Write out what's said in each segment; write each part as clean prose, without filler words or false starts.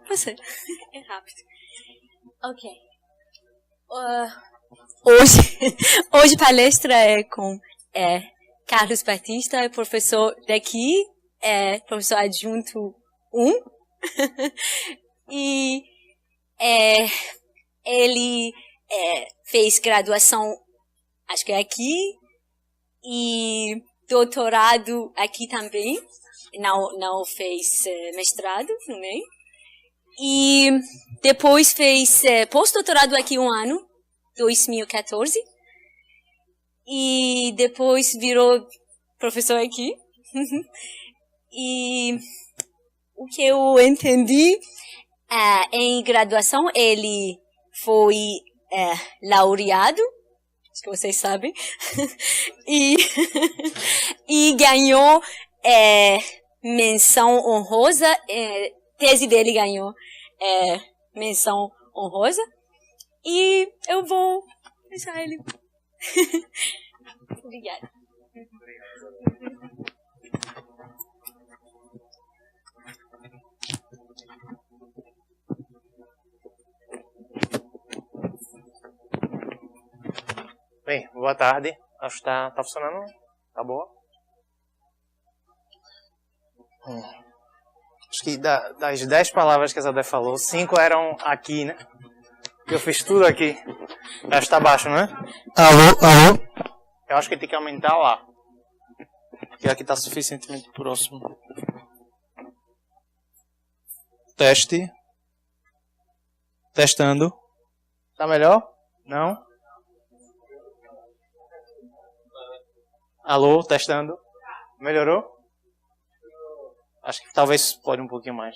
Você. É rápido. Ok. Hoje a palestra é com Carlos Batista, é professor daqui, professor adjunto 1. E ele fez graduação, acho que aqui, e doutorado aqui também. Não fez mestrado no meio. E depois fez pós-doutorado aqui um ano, 2014. E depois virou professor aqui. E o que eu entendi, em graduação, ele foi laureado, acho que vocês sabem, e ganhou menção honrosa, tese dele ganhou menção honrosa, e eu vou deixar ele. Obrigada. Bem, boa tarde. Acho que tá funcionando. Tá boa? Acho que das 10 palavras que a Zadé falou, 5 eram aqui, né? Eu fiz tudo aqui. Acho que tá baixo, né? Alô? Eu acho que tem que aumentar lá. Porque aqui tá suficientemente próximo. Teste. Testando. Tá melhor? Não? Alô, testando. Melhorou? Acho que talvez pode um pouquinho mais.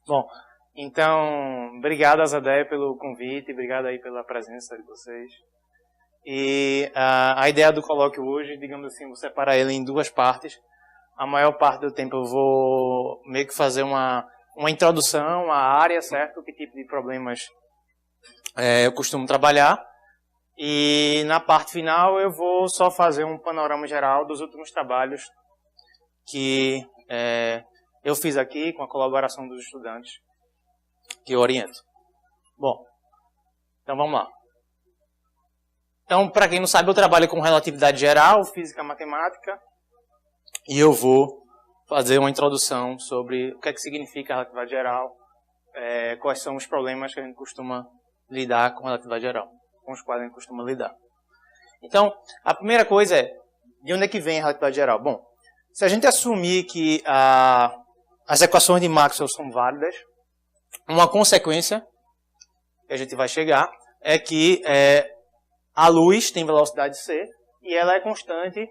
Bom, então, obrigado a Zadé pelo convite, obrigado aí pela presença de vocês. E a ideia do colóquio hoje, digamos assim, vou separar ele em 2 partes. A maior parte do tempo eu vou meio que fazer uma introdução à área, certo? Que tipo de problemas eu costumo trabalhar. E na parte final eu vou só fazer um panorama geral dos últimos trabalhos que eu fiz aqui com a colaboração dos estudantes que eu oriento. Bom, então vamos lá. Então, para quem não sabe, eu trabalho com relatividade geral, física matemática, e eu vou fazer uma introdução sobre o que é que significa a relatividade geral, quais são os problemas que a gente costuma lidar com a relatividade geral, com os quais a gente costuma lidar. Então, a primeira coisa é, de onde é que vem a relatividade geral? Bom, se a gente assumir que as equações de Maxwell são válidas, uma consequência que a gente vai chegar é que a luz tem velocidade c e ela é constante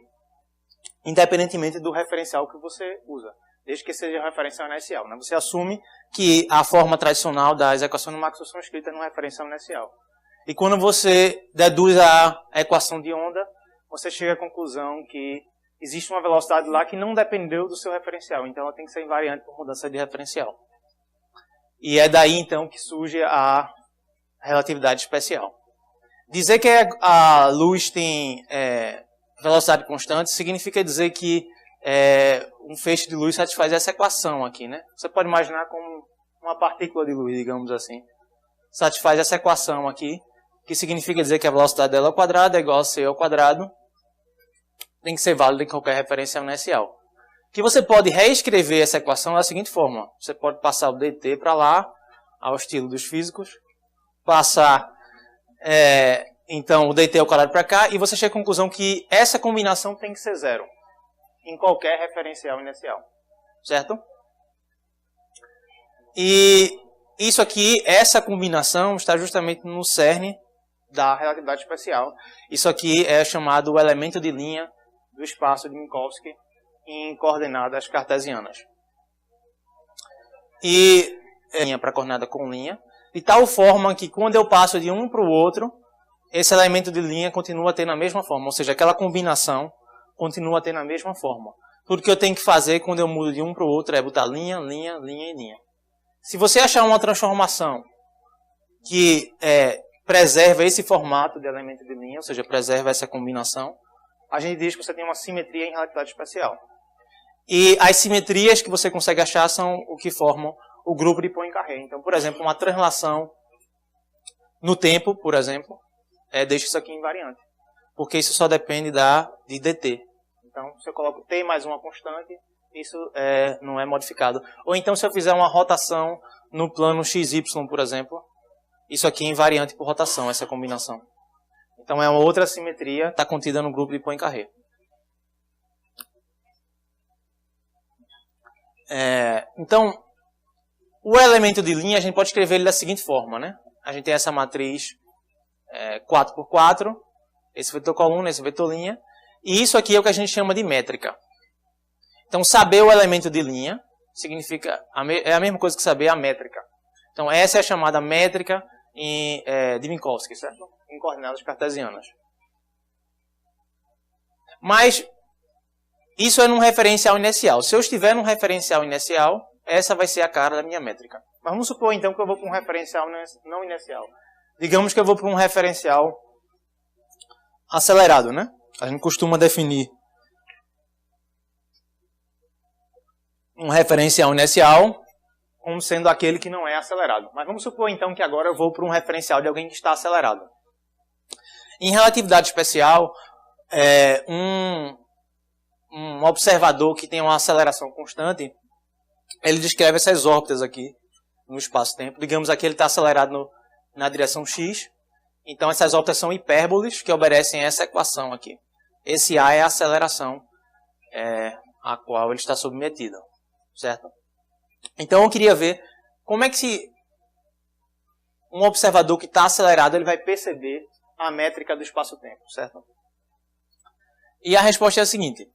independentemente do referencial que você usa, desde que seja referencial inercial, né? Você assume que a forma tradicional das equações de Maxwell são escritas no referencial inercial. E quando você deduz a equação de onda, você chega à conclusão que existe uma velocidade lá que não dependeu do seu referencial, então ela tem que ser invariante por mudança de referencial. E é daí então que surge a relatividade especial. Dizer que a luz tem velocidade constante significa dizer que um feixe de luz satisfaz essa equação aqui, né? Você pode imaginar como uma partícula de luz, digamos assim. Satisfaz essa equação aqui, que significa dizer que a velocidade dela ao quadrado é igual a c ao quadrado. Tem que ser válido em qualquer referencial inercial. Que você pode reescrever essa equação da seguinte forma. Você pode passar o dt para lá, ao estilo dos físicos. Passar, então, o dt ao quadrado para cá. E você chega à conclusão que essa combinação tem que ser zero. Em qualquer referencial inercial. Certo? E isso aqui, essa combinação, está justamente no cerne da relatividade especial. Isso aqui é chamado o elemento de linha do espaço de Minkowski em coordenadas cartesianas. E linha para coordenada com linha, de tal forma que quando eu passo de um para o outro, esse elemento de linha continua a ter na mesma forma, ou seja, aquela combinação continua a ter na mesma forma. Tudo que eu tenho que fazer quando eu mudo de um para o outro é botar linha, linha, linha e linha. Se você achar uma transformação que preserva esse formato de elemento de linha, ou seja, preserva essa combinação, a gente diz que você tem uma simetria em relatividade especial. E as simetrias que você consegue achar são o que formam o grupo de Poincare. Então, por exemplo, uma translação no tempo, por exemplo, deixa isso aqui invariante. Porque isso só depende de dt. Então, se eu coloco t mais uma constante, isso não é modificado. Ou então, se eu fizer uma rotação no plano xy, por exemplo, isso aqui é invariante por rotação, essa combinação. Então, é uma outra simetria, está contida no grupo de Poincare. Então, o elemento de linha, a gente pode escrever ele da seguinte forma, né? A gente tem essa matriz 4x4, esse vetor coluna, esse vetor linha, e isso aqui é o que a gente chama de métrica. Então, saber o elemento de linha significa é a mesma coisa que saber a métrica. Então, essa é a chamada métrica de Minkowski, certo? Em coordenadas cartesianas. Mas isso é num referencial inercial. Se eu estiver num referencial inercial, essa vai ser a cara da minha métrica. Mas vamos supor então que eu vou para um referencial não inercial. Digamos que eu vou para um referencial acelerado, né? A gente costuma definir um referencial inercial como sendo aquele que não é acelerado. Mas vamos supor então que agora eu vou para um referencial de alguém que está acelerado. Em relatividade especial, um observador que tem uma aceleração constante, ele descreve essas órbitas aqui no espaço-tempo. Digamos aqui ele está acelerado na direção x. Então essas órbitas são hipérboles que obedecem a essa equação aqui. Esse A é a aceleração a qual ele está submetido. Certo? Então eu queria ver como é que um observador que está acelerado ele vai perceber a métrica do espaço-tempo. Certo? E a resposta é a seguinte.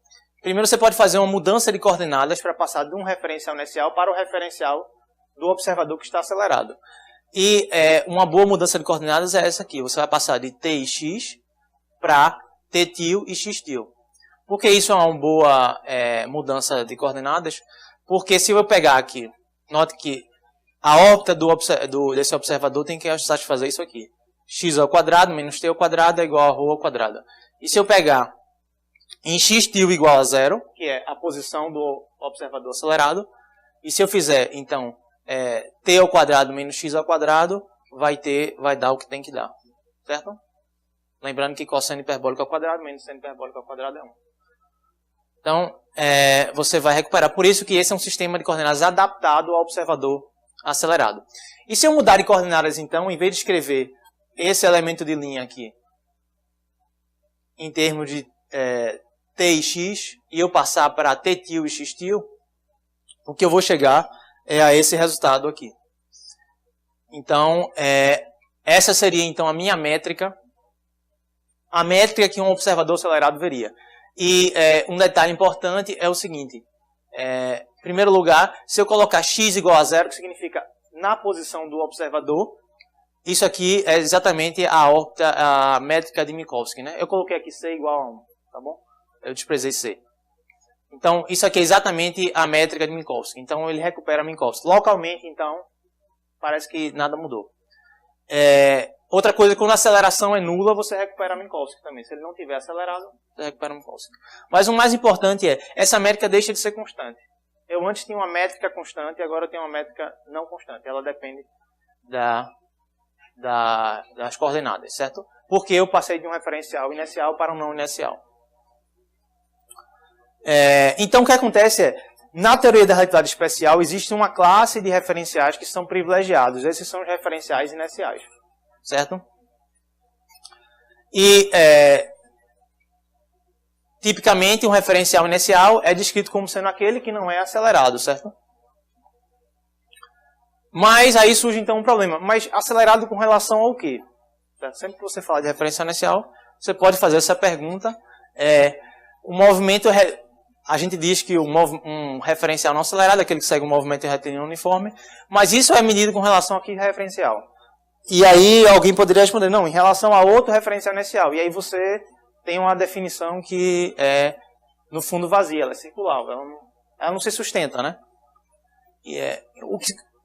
Primeiro você pode fazer uma mudança de coordenadas para passar de um referencial inercial para o referencial do observador que está acelerado. E uma boa mudança de coordenadas é essa aqui. Você vai passar de t e x para t til e x til. Por que isso é uma boa mudança de coordenadas? Porque se eu pegar aqui, note que a órbita desse observador tem que satisfazer isso aqui. X ao quadrado menos t ao quadrado é igual a ρ ao quadrado. E se eu pegar em x til igual a zero, que é a posição do observador acelerado, e se eu fizer, então, t ao quadrado menos x ao quadrado, vai dar o que tem que dar. Certo? Lembrando que cosseno hiperbólico ao quadrado menos seno hiperbólico ao quadrado é 1. Então, você vai recuperar. Por isso que esse é um sistema de coordenadas adaptado ao observador acelerado. E se eu mudar de coordenadas, então, em vez de escrever esse elemento de linha aqui, em termos de t e x, e eu passar para t til e x til, o que eu vou chegar é a esse resultado aqui. Então, essa seria então a minha métrica, a métrica que um observador acelerado veria. E um detalhe importante é o seguinte, em primeiro lugar, se eu colocar x igual a zero, que significa na posição do observador, isso aqui é exatamente a métrica de Minkowski, né? Eu coloquei aqui c igual a 1, tá bom? Eu desprezei c. Então, isso aqui é exatamente a métrica de Minkowski. Então, ele recupera Minkowski. Localmente, então, parece que nada mudou. Outra coisa, quando a aceleração é nula, você recupera Minkowski também. Se ele não tiver acelerado, você recupera Minkowski. Mas o mais importante essa métrica deixa de ser constante. Eu antes tinha uma métrica constante, agora eu tenho uma métrica não constante. Ela depende das coordenadas, certo? Porque eu passei de um referencial inercial para um não inercial. Então, o que acontece na teoria da relatividade especial, existe uma classe de referenciais que são privilegiados. Esses são os referenciais inerciais. Certo? E, tipicamente, um referencial inercial é descrito como sendo aquele que não é acelerado, certo? Mas aí surge, então, um problema. Mas acelerado com relação ao quê? Sempre que você fala de referencial inercial, você pode fazer essa pergunta. O movimento, a gente diz que um referencial não acelerado é aquele que segue um movimento retilíneo uniforme, mas isso é medido com relação a que referencial? E aí alguém poderia responder, não, em relação a outro referencial inercial. E aí você tem uma definição que é, no fundo, vazia, ela é circular, ela não se sustenta, né? E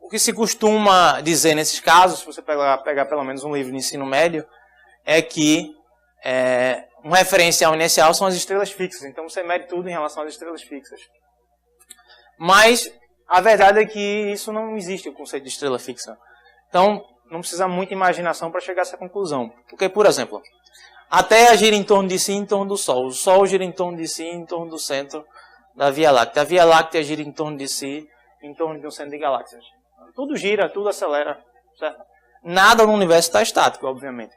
o que se costuma dizer nesses casos, se você pegar pelo menos um livro de ensino médio, é que um referencial inicial são as estrelas fixas. Então você mede tudo em relação às estrelas fixas. Mas a verdade é que isso não existe, o conceito de estrela fixa. Então não precisa muita imaginação para chegar a essa conclusão. Porque, por exemplo, a Terra gira em torno de si, em torno do Sol. O Sol gira em torno de si, em torno do centro da Via Láctea. A Via Láctea gira em torno de si, em torno de um centro de galáxias. Tudo gira, tudo acelera, certo? Nada no universo está estático, obviamente.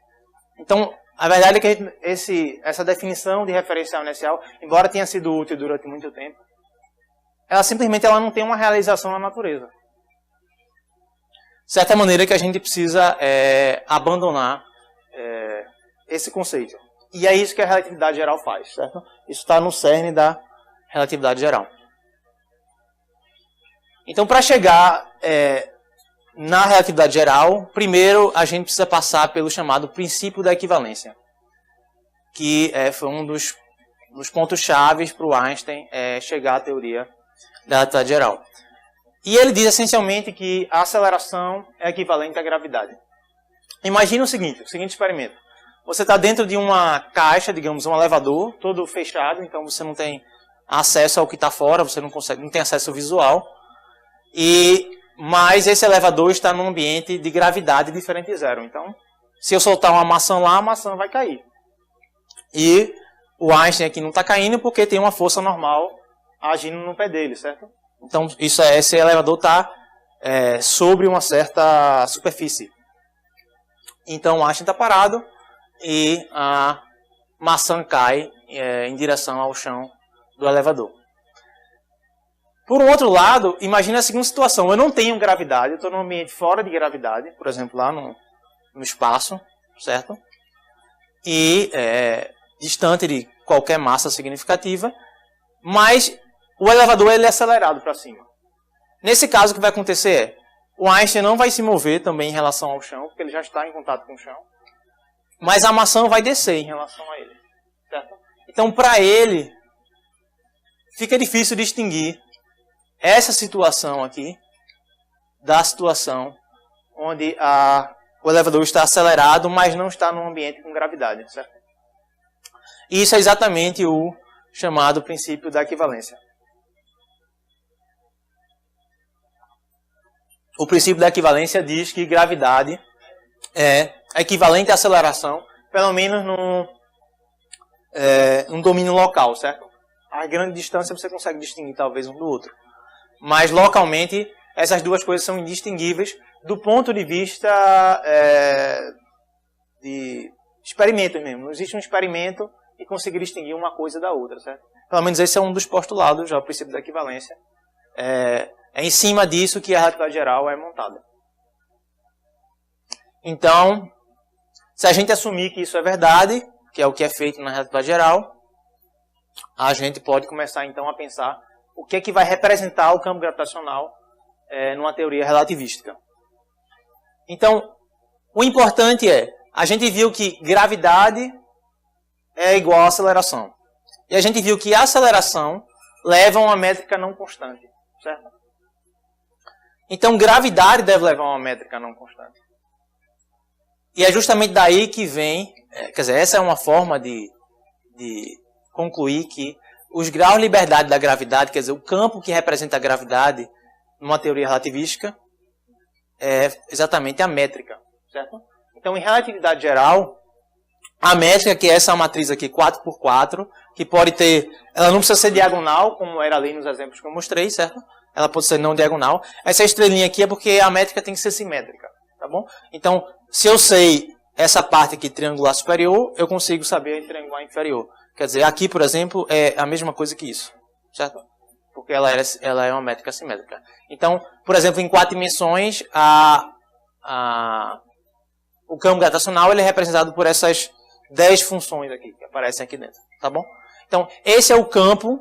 Então, a verdade é que essa definição de referencial inicial, embora tenha sido útil durante muito tempo, ela simplesmente não tem uma realização na natureza. De certa maneira que a gente precisa abandonar esse conceito. E é isso que a relatividade geral faz, certo? Isso está no cerne da relatividade geral. Então, para chegar na relatividade geral, primeiro a gente precisa passar pelo chamado princípio da equivalência, que foi um dos pontos chaves para o Einstein chegar à teoria da relatividade geral. E ele diz essencialmente que a aceleração é equivalente à gravidade. Imagina o seguinte experimento. Você está dentro de uma caixa, digamos, um elevador, todo fechado, então você não tem acesso ao que está fora, você não tem acesso visual. Mas esse elevador está num ambiente de gravidade diferente de zero. Então, se eu soltar uma maçã lá, a maçã vai cair. E o Einstein aqui não está caindo porque tem uma força normal agindo no pé dele, certo? Então, esse elevador está sobre uma certa superfície. Então, o Einstein está parado e a maçã cai em direção ao chão do elevador. Por um outro lado, imagine a seguinte situação. Eu não tenho gravidade, eu estou num ambiente fora de gravidade, por exemplo, lá no espaço, certo? E distante de qualquer massa significativa, mas o elevador ele é acelerado para cima. Nesse caso, o que vai acontecer o Einstein não vai se mover também em relação ao chão, porque ele já está em contato com o chão, mas a maçã vai descer em relação a ele, certo? Então, para ele, fica difícil distinguir essa situação aqui da situação onde o elevador está acelerado, mas não está num ambiente com gravidade, certo? E isso é exatamente o chamado princípio da equivalência. O princípio da equivalência diz que gravidade é equivalente à aceleração, pelo menos num domínio local, certo? A grande distância você consegue distinguir talvez um do outro. Mas localmente, essas duas coisas são indistinguíveis do ponto de vista de experimento mesmo. Não existe um experimento e conseguir distinguir uma coisa da outra, certo? Pelo menos esse é um dos postulados, já o princípio da equivalência. É em cima disso que a relatividade geral é montada. Então, se a gente assumir que isso é verdade, que é o que é feito na relatividade geral, a gente pode começar então a pensar o que é que vai representar o campo gravitacional numa teoria relativística. Então, o importante a gente viu que gravidade é igual a aceleração. E a gente viu que a aceleração leva a uma métrica não constante, certo? Então, gravidade deve levar a uma métrica não constante. E é justamente daí que vem, quer dizer, essa é uma forma de concluir que os graus de liberdade da gravidade, quer dizer, o campo que representa a gravidade numa teoria relativística, é exatamente a métrica, certo? Então, em relatividade geral, a métrica, que é essa matriz aqui, 4x4, que pode ter, ela não precisa ser diagonal, como era ali nos exemplos que eu mostrei, certo? Ela pode ser não diagonal. Essa estrelinha aqui é porque a métrica tem que ser simétrica, tá bom? Então, se eu sei essa parte aqui, triangular superior, eu consigo saber a triangular inferior. Quer dizer, aqui, por exemplo, é a mesma coisa que isso, certo? Porque ela é uma métrica simétrica. Então, por exemplo, em 4 dimensões, o campo gravitacional ele é representado por essas 10 funções aqui, que aparecem aqui dentro, tá bom? Então, esse é o campo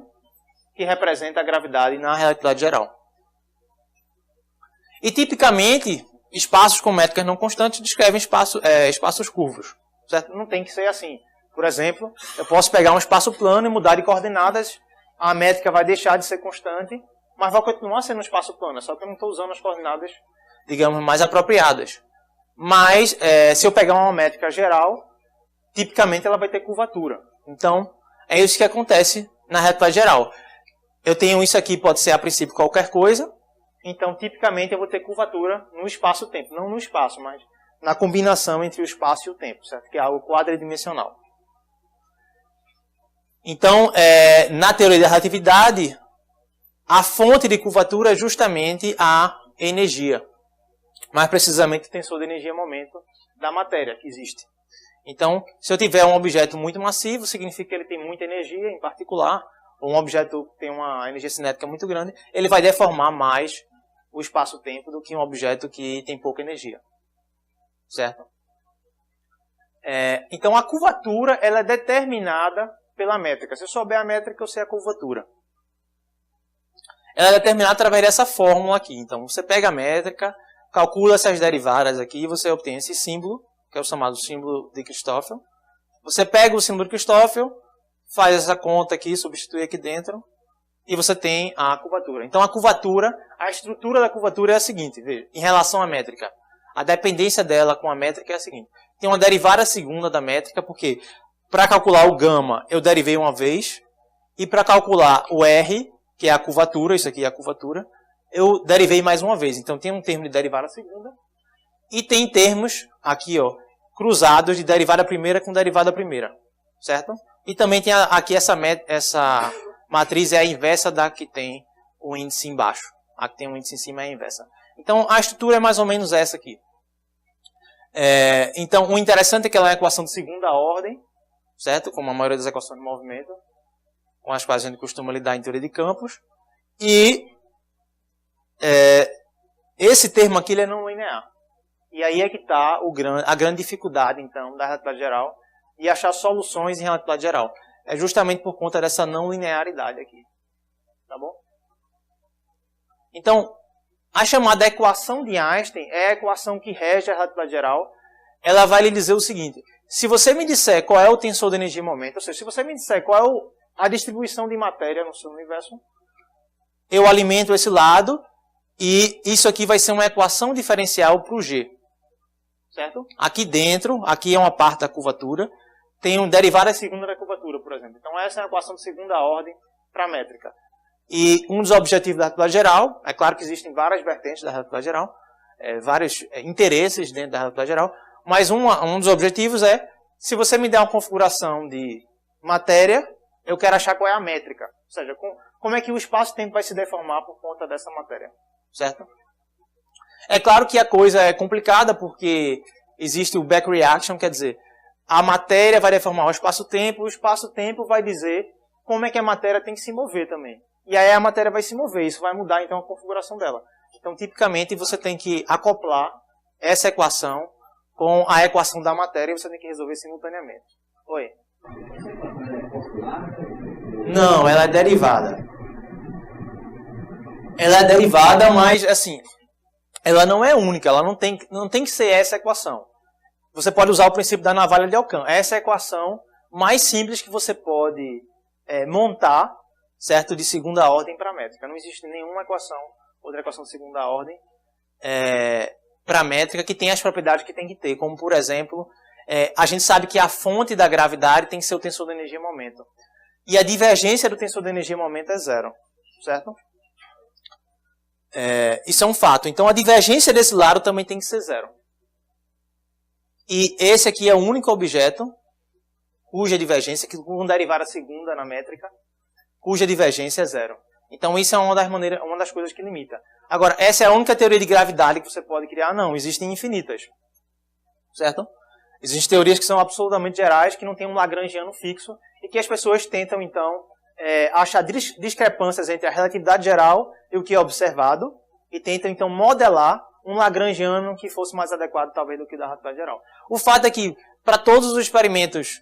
que representa a gravidade na relatividade geral. E, tipicamente, espaços com métricas não constantes descrevem espaços curvos, certo? Não tem que ser assim. Por exemplo, eu posso pegar um espaço plano e mudar de coordenadas, a métrica vai deixar de ser constante, mas vai continuar sendo um espaço plano, só que eu não estou usando as coordenadas, digamos, mais apropriadas. Mas, se eu pegar uma métrica geral, tipicamente ela vai ter curvatura. Então, é isso que acontece na relatividade geral. Eu tenho isso aqui, pode ser a princípio qualquer coisa, então tipicamente eu vou ter curvatura no espaço-tempo. Não no espaço, mas na combinação entre o espaço e o tempo, certo? Que é algo quadridimensional. Então, na teoria da relatividade, a fonte de curvatura é justamente a energia. Mais precisamente o tensor de energia-momento da matéria que existe. Então, se eu tiver um objeto muito massivo, significa que ele tem muita energia, em particular, ou um objeto que tem uma energia cinética muito grande, ele vai deformar mais o espaço-tempo do que um objeto que tem pouca energia. Certo? Então, a curvatura ela é determinada pela métrica. Se eu souber a métrica, eu sei a curvatura. Ela é determinada através dessa fórmula aqui. Então, você pega a métrica, calcula essas derivadas aqui e você obtém esse símbolo, que é o chamado símbolo de Christoffel. Você pega o símbolo de Christoffel, faz essa conta aqui, substitui aqui dentro, e você tem a curvatura. Então, a curvatura, a estrutura da curvatura é a seguinte, veja, em relação à métrica. A dependência dela com a métrica é a seguinte. Tem uma derivada segunda da métrica, porque para calcular o gama, eu derivei uma vez, e para calcular o R, que é a curvatura, isso aqui é a curvatura, eu derivei mais uma vez. Então, tem um termo de derivada segunda, e tem termos aqui, ó, cruzados de derivada primeira com derivada primeira, certo? E também tem aqui essa matriz é a inversa da que tem o índice embaixo. A que tem o índice em cima é a inversa. Então, a estrutura é mais ou menos essa aqui. Então, o interessante é que ela é uma equação de segunda ordem, certo? Como a maioria das equações de movimento, com as quais a gente costuma lidar em teoria de campos. E esse termo aqui ele é não linear. E aí é que está a grande dificuldade, então, da relatividade geral e achar soluções em relatividade geral. É justamente por conta dessa não linearidade aqui. Tá bom? Então, a chamada equação de Einstein é a equação que rege a relatividade geral. Ela vai lhe dizer o seguinte: se você me disser qual é o tensor de energia e momento, ou seja, se você me disser qual é a distribuição de matéria no seu universo, eu alimento esse lado e isso aqui vai ser uma equação diferencial para o G. Certo? Aqui dentro, aqui é uma parte da curvatura, tem um derivada segunda da curvatura, por exemplo. Então essa é uma equação de segunda ordem para a métrica. E um dos objetivos da relatividade geral, é claro que existem várias vertentes da relatividade geral, vários interesses dentro da relatividade geral, mas um dos objetivos é, se você me der uma configuração de matéria, eu quero achar qual é a métrica. Ou seja, como é que o espaço-tempo vai se deformar por conta dessa matéria. Certo? É claro que a coisa é complicada porque existe o back reaction, quer dizer, a matéria vai deformar o espaço-tempo vai dizer como é que a matéria tem que se mover também. E aí a matéria vai se mover, isso vai mudar então a configuração dela. Então, tipicamente, você tem que acoplar essa equação com a equação da matéria e você tem que resolver simultaneamente. Oi? Não, ela é derivada. Ela é derivada, mas assim, ela não é única, ela não tem que ser essa equação. Você pode usar o princípio da navalha de Ockham. Essa é a equação mais simples que você pode montar, certo, de segunda ordem para a métrica. Não existe nenhuma outra equação de segunda ordem para a métrica que tenha as propriedades que tem que ter. Como, por exemplo, a gente sabe que a fonte da gravidade tem que ser o tensor de energia e momento. E a divergência do tensor de energia e momento é zero, certo? Isso é um fato. Então, a divergência desse lado também tem que ser zero. E esse aqui é o único objeto cuja divergência, com derivada segunda na métrica, cuja divergência é zero. Então, isso é uma das coisas que limita. Agora, essa é a única teoria de gravidade que você pode criar? Não, existem infinitas. Certo? Existem teorias que são absolutamente gerais, que não têm um lagrangiano fixo, e que as pessoas tentam, então, achar discrepâncias entre a relatividade geral e o que é observado, e tentam, então, modelar um lagrangiano que fosse mais adequado, talvez, do que da relatividade geral. O fato é que, para todos os experimentos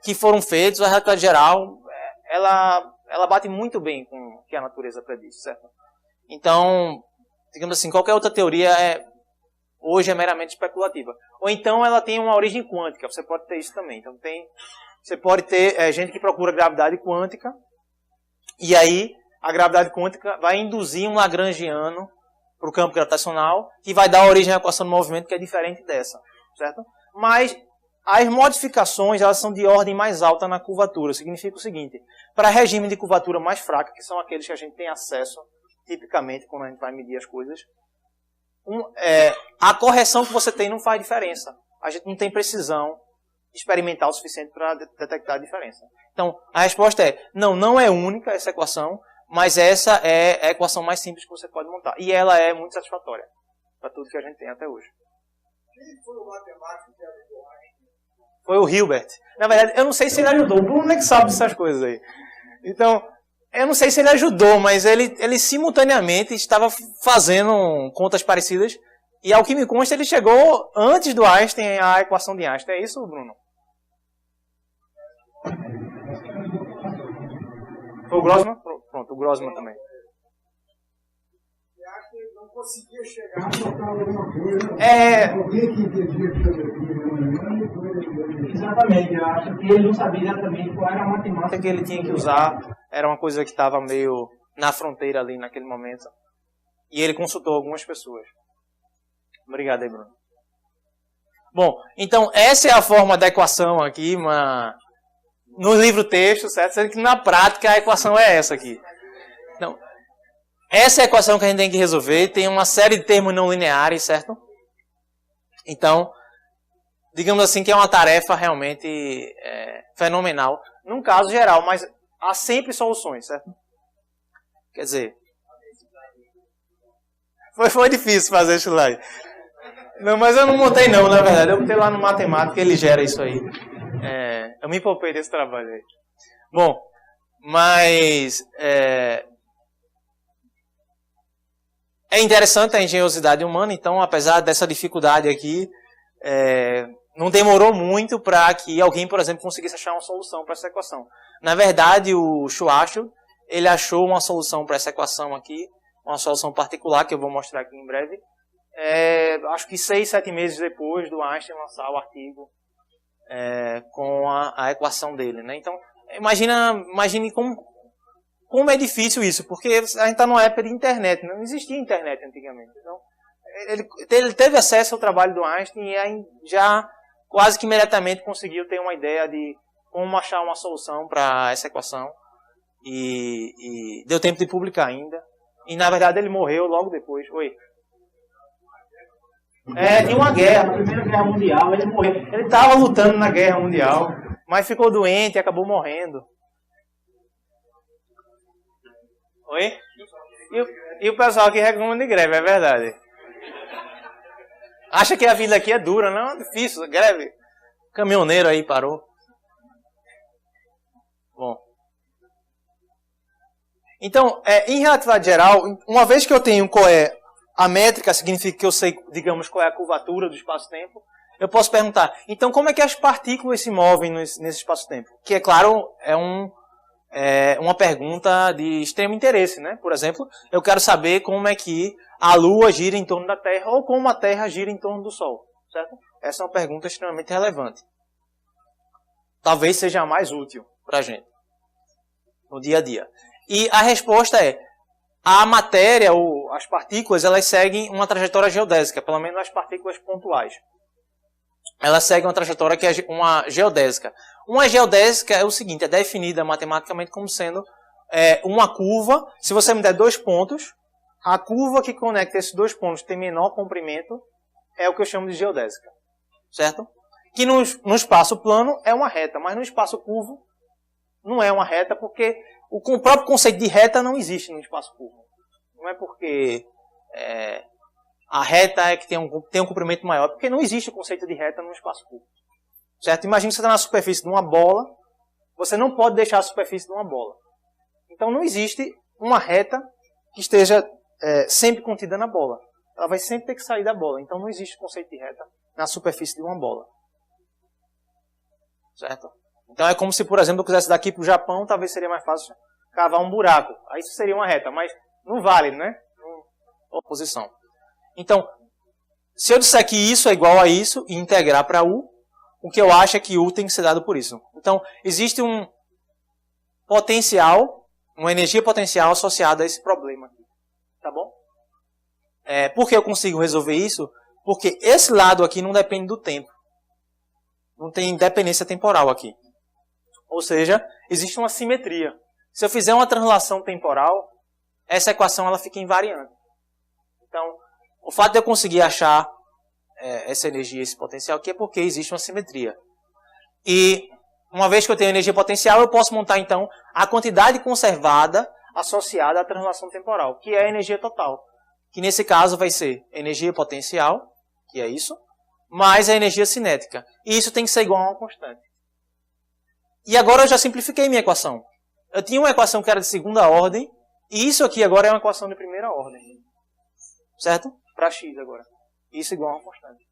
que foram feitos, a relatividade geral, ela bate muito bem com o que a natureza prediz, certo? Então, digamos assim, qualquer outra teoria hoje é meramente especulativa. Ou então ela tem uma origem quântica, você pode ter isso também. Então, você pode ter gente que procura gravidade quântica, e aí a gravidade quântica vai induzir um lagrangiano para o campo gravitacional, que vai dar origem à equação do movimento, que é diferente dessa, certo? Mas as modificações, elas são de ordem mais alta na curvatura. Significa o seguinte: para regime de curvatura mais fraca, que são aqueles que a gente tem acesso, tipicamente, quando a gente vai medir as coisas, a correção que você tem não faz diferença. A gente não tem precisão experimental o suficiente para detectar a diferença. Então, a resposta é: não é única essa equação, mas essa é a equação mais simples que você pode montar. E ela é muito satisfatória para tudo que a gente tem até hoje. Quem foi o matemático que ajudou Einstein? Foi o Hilbert. Na verdade, eu não sei se ele ajudou. O Bruno é que sabe dessas coisas aí. Então, eu não sei se ele ajudou, mas ele simultaneamente estava fazendo contas parecidas. E ao que me consta, ele chegou antes do Einstein à equação de Einstein. É isso, Bruno? Foi o Grossman? Pronto, o Grossman também. Você acha que ele não conseguia chegar a tocar alguma coisa? Alguém que entendia sobre exatamente, eu acho que ele não sabia exatamente qual era a matemática que ele tinha que usar. Era uma coisa que estava meio na fronteira ali naquele momento. E ele consultou algumas pessoas. Obrigado aí, Bruno. Bom, então essa é a forma da equação aqui, no livro texto, certo? Sendo que na prática a equação é essa aqui. Então, essa é a equação que a gente tem que resolver. Tem uma série de termos não lineares, certo? Então, digamos assim que é uma tarefa realmente fenomenal. Num caso geral, mas há sempre soluções, certo? Quer dizer, foi difícil fazer esse slide. Não, mas eu não montei não, na verdade. Eu botei lá no matemática, ele gera isso aí. Eu me poupei desse trabalho aí. Bom, mas é interessante a engenhosidade humana. Então, apesar dessa dificuldade aqui, não demorou muito para que alguém, por exemplo, conseguisse achar uma solução para essa equação. Na verdade, o Schwarzschild, ele achou uma solução para essa equação aqui, uma solução particular que eu vou mostrar aqui em breve. Acho que 6, 7 meses depois do Einstein lançar o artigo com a equação dele, né? Então, imagine como é difícil isso, porque a gente está numa época de internet, não existia internet antigamente. Então, ele teve acesso ao trabalho do Einstein e aí já quase que imediatamente conseguiu ter uma ideia de como achar uma solução para essa equação e deu tempo de publicar ainda. E na verdade ele morreu logo depois. Oi. Tinha uma guerra, a Primeira Guerra Mundial, ele morreu. Ele estava lutando na Guerra Mundial, mas ficou doente e acabou morrendo. Oi? E o pessoal aqui reclama de greve, é verdade. Acha que a vida aqui é dura, não? É difícil, greve. Caminhoneiro aí parou. Bom. Então, em relatividade geral, uma vez que eu tenho qual é a métrica, significa que eu sei, digamos, qual é a curvatura do espaço-tempo, eu posso perguntar, então como é que as partículas se movem nesse espaço-tempo? Que, é claro, é uma pergunta de extremo interesse, né? Por exemplo, eu quero saber como é que a Lua gira em torno da Terra ou como a Terra gira em torno do Sol, certo? Essa é uma pergunta extremamente relevante. Talvez seja a mais útil para a gente no dia a dia. E a resposta é: a matéria ou as partículas, elas seguem uma trajetória geodésica, pelo menos as partículas pontuais. Elas seguem uma trajetória que é uma geodésica. Uma geodésica é o seguinte, é definida matematicamente como sendo uma curva. Se você me der 2 pontos, a curva que conecta esses 2 pontos tem menor comprimento, é o que eu chamo de geodésica. Certo? Que no espaço plano é uma reta, mas no espaço curvo não é uma reta, porque o próprio conceito de reta não existe no espaço curvo. Não é porque a reta é que tem um comprimento maior, porque não existe o conceito de reta no espaço curvo. Certo? Imagina que você está na superfície de uma bola, você não pode deixar a superfície de uma bola. Então não existe uma reta que esteja sempre contida na bola. Ela vai sempre ter que sair da bola. Então não existe o conceito de reta na superfície de uma bola. Certo? Então é como se, por exemplo, eu quisesse daqui para o Japão, talvez seria mais fácil cavar um buraco. Aí isso seria uma reta, mas não vale, né? Oposição. Então, se eu disser que isso é igual a isso e integrar para U, o que eu acho é que U tem que ser dado por isso. Então, existe um potencial uma energia potencial associada a esse problema. Tá bom? Por que eu consigo resolver isso? Porque esse lado aqui não depende do tempo. Não tem dependência temporal aqui. Ou seja, existe uma simetria. Se eu fizer uma translação temporal, essa equação ela fica invariante. Então, o fato de eu conseguir achar essa energia, esse potencial aqui, é porque existe uma simetria. E uma vez que eu tenho energia potencial, eu posso montar então a quantidade conservada associada à translação temporal, que é a energia total. Que nesse caso vai ser energia potencial, que é isso, mais a energia cinética. E isso tem que ser igual a uma constante. E agora eu já simplifiquei minha equação. Eu tinha uma equação que era de segunda ordem, e isso aqui agora é uma equação de primeira ordem. Certo? Para x agora. Isso igual a uma constante.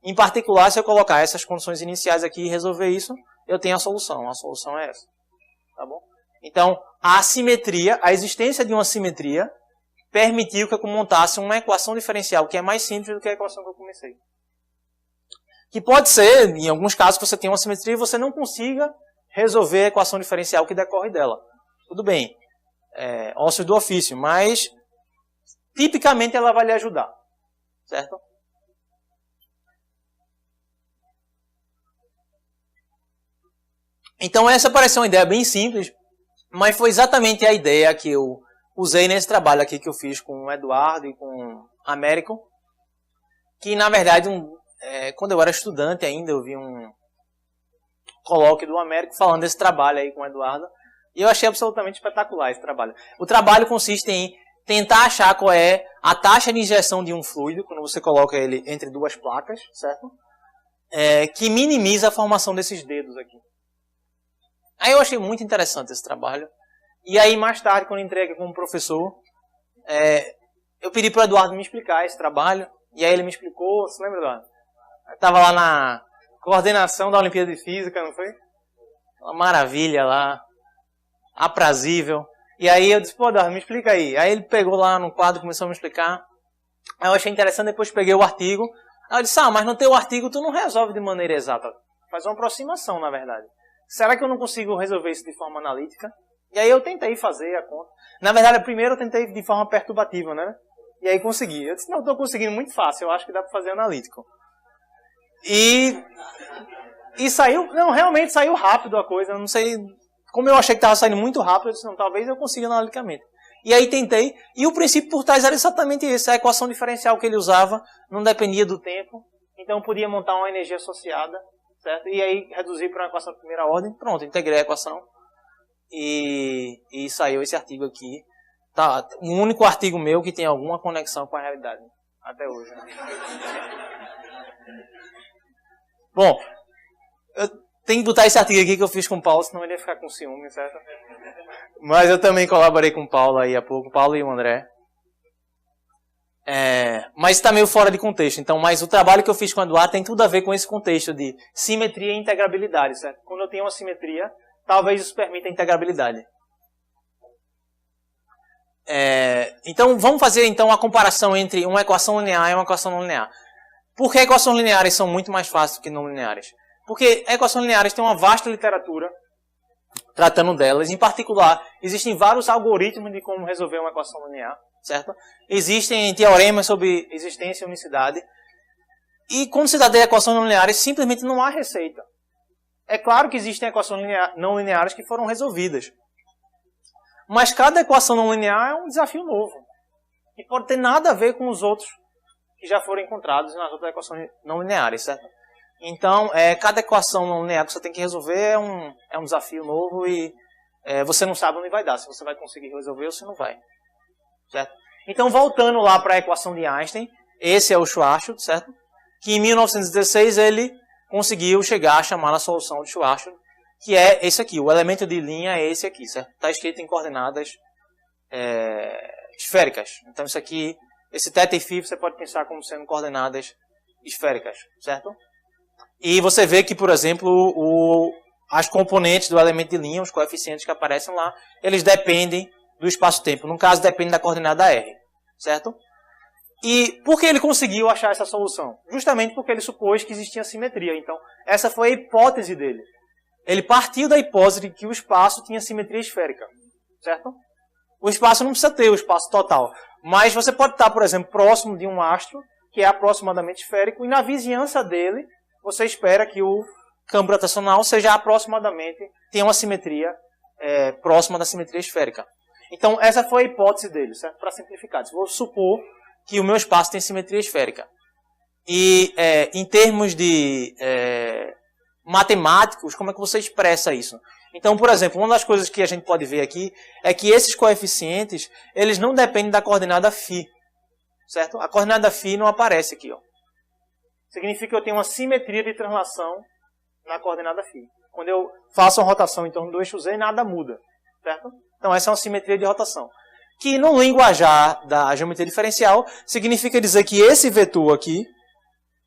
Em particular, se eu colocar essas condições iniciais aqui e resolver isso, eu tenho a solução. A solução é essa. Tá bom? Então, a assimetria, a existência de uma simetria, permitiu que eu montasse uma equação diferencial que é mais simples do que a equação que eu comecei. Que pode ser, em alguns casos, que você tenha uma simetria e você não consiga resolver a equação diferencial que decorre dela. Tudo bem. Ócio do ofício, mas tipicamente ela vai lhe ajudar. Certo? Então essa parece uma ideia bem simples, mas foi exatamente a ideia que eu usei nesse trabalho aqui que eu fiz com o Eduardo e com o Américo, que na verdade, quando eu era estudante ainda, eu vi um colóquio do Américo falando desse trabalho aí com o Eduardo, e eu achei absolutamente espetacular esse trabalho. O trabalho consiste em tentar achar qual é a taxa de injeção de um fluido, quando você coloca ele entre duas placas, certo? Que minimiza a formação desses dedos aqui. Aí eu achei muito interessante esse trabalho. E aí, mais tarde, quando entrei aqui como professor, eu pedi para o Eduardo me explicar esse trabalho. E aí ele me explicou. Você lembra, Eduardo? Eu estava lá na coordenação da Olimpíada de Física, não foi? Uma maravilha lá. Aprazível. E aí eu disse, pô, Eduardo, me explica aí. Aí ele pegou lá no quadro e começou a me explicar. Aí eu achei interessante, depois peguei o artigo. Aí eu disse, mas no teu artigo tu não resolve de maneira exata. Faz uma aproximação, na verdade. Será que eu não consigo resolver isso de forma analítica? E aí eu tentei fazer a conta. Na verdade, primeiro eu tentei de forma perturbativa, né? E aí consegui. Eu disse, não, estou conseguindo muito fácil, eu acho que dá para fazer analítico. E saiu, não, realmente saiu rápido a coisa, eu não sei, como eu achei que estava saindo muito rápido, eu disse, não, talvez eu consiga analiticamente. E aí tentei, e o princípio por trás era exatamente isso, a equação diferencial que ele usava não dependia do tempo, então eu podia montar uma energia associada, certo? E aí reduzir para uma equação de primeira ordem, pronto, integrei a equação e saiu esse artigo aqui. Tá, o único artigo meu que tem alguma conexão com a realidade, até hoje. Né? Bom, eu tenho que botar esse artigo aqui que eu fiz com o Paulo, senão ele ia ficar com ciúme, certo? Mas eu também colaborei com o Paulo aí há pouco, o Paulo e o André. Mas está meio fora de contexto. Então, mas o trabalho que eu fiz com o Eduardo tem tudo a ver com esse contexto de simetria e integrabilidade, certo? Quando eu tenho uma simetria, talvez isso permita a integrabilidade. Então, vamos fazer então a comparação entre uma equação linear e uma equação não linear. Por que equações lineares são muito mais fáceis do que não lineares? Porque equações lineares têm uma vasta literatura tratando delas. Em particular, existem vários algoritmos de como resolver uma equação linear, certo? Existem teoremas sobre existência e unicidade. E quando se trata de equações não lineares, simplesmente não há receita. É claro que existem equações não lineares que foram resolvidas. Mas cada equação não linear é um desafio novo. E pode ter nada a ver com os outros que já foram encontrados nas outras equações não lineares, certo? Então, cada equação não linear que você tem que resolver é um desafio novo e você não sabe onde vai dar, se você vai conseguir resolver ou se não vai. Certo? Então, voltando lá para a equação de Einstein, esse é o Schwarzschild, certo? Que em 1916 ele conseguiu chegar a chamar a solução de Schwarzschild, que é esse aqui, o elemento de linha é esse aqui, certo? Está escrito em coordenadas esféricas. Então isso aqui, esse θ e φ você pode pensar como sendo coordenadas esféricas, certo? E você vê que, por exemplo, as componentes do elemento de linha, os coeficientes que aparecem lá, eles dependem do espaço-tempo. No caso, depende da coordenada r, certo? E por que ele conseguiu achar essa solução? Justamente porque ele supôs que existia simetria. Então, essa foi a hipótese dele. Ele partiu da hipótese de que o espaço tinha simetria esférica. certo? O espaço não precisa ter o espaço total, mas você pode estar, por exemplo, próximo de um astro, que é aproximadamente esférico, e na vizinhança dele, você espera que o campo gravitacional seja aproximadamente, tenha uma simetria próxima da simetria esférica. Então, essa foi a hipótese dele, certo? Para simplificar. Vou supor que o meu espaço tem simetria esférica. E, em termos de matemáticos, como é que você expressa isso? Então, por exemplo, uma das coisas que a gente pode ver aqui é que esses coeficientes, eles não dependem da coordenada φ, certo? A coordenada φ não aparece aqui, ó. Significa que eu tenho uma simetria de translação na coordenada φ. Quando eu faço uma rotação em torno do eixo Z, nada muda, certo? Então, essa é uma simetria de rotação. Que no linguajar da geometria diferencial, significa dizer que esse vetor aqui,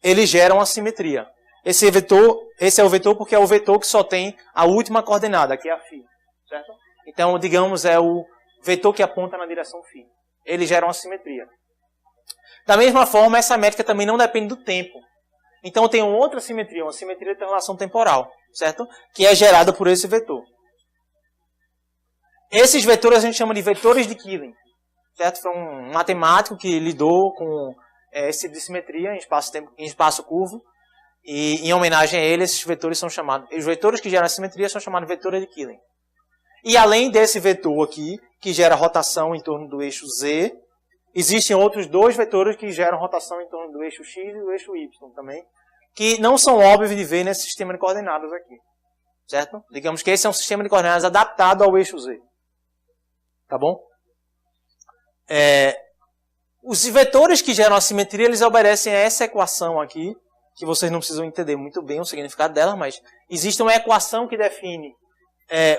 ele gera uma simetria. Esse é o vetor porque é o vetor que só tem a última coordenada, que é a φ, certo? Então, digamos, é o vetor que aponta na direção φ. Ele gera uma simetria. Da mesma forma, essa métrica também não depende do tempo. Então, eu tenho outra simetria, uma simetria de translação temporal, certo? Que é gerada por esse vetor. Esses vetores a gente chama de vetores de Killing, certo? Foi um matemático que lidou com esse tipo de simetria em espaço curvo. E, em homenagem a ele, esses vetores são chamados... Os vetores que geram a simetria são chamados de vetores de Killing. E além desse vetor aqui, que gera rotação em torno do eixo Z, existem outros dois vetores que geram rotação em torno do eixo X e do eixo Y também, que não são óbvios de ver nesse sistema de coordenadas aqui. Certo? Digamos que esse é um sistema de coordenadas adaptado ao eixo Z. Tá bom? Os vetores que geram a simetria, eles obedecem a essa equação aqui, que vocês não precisam entender muito bem o significado dela, mas existe uma equação que define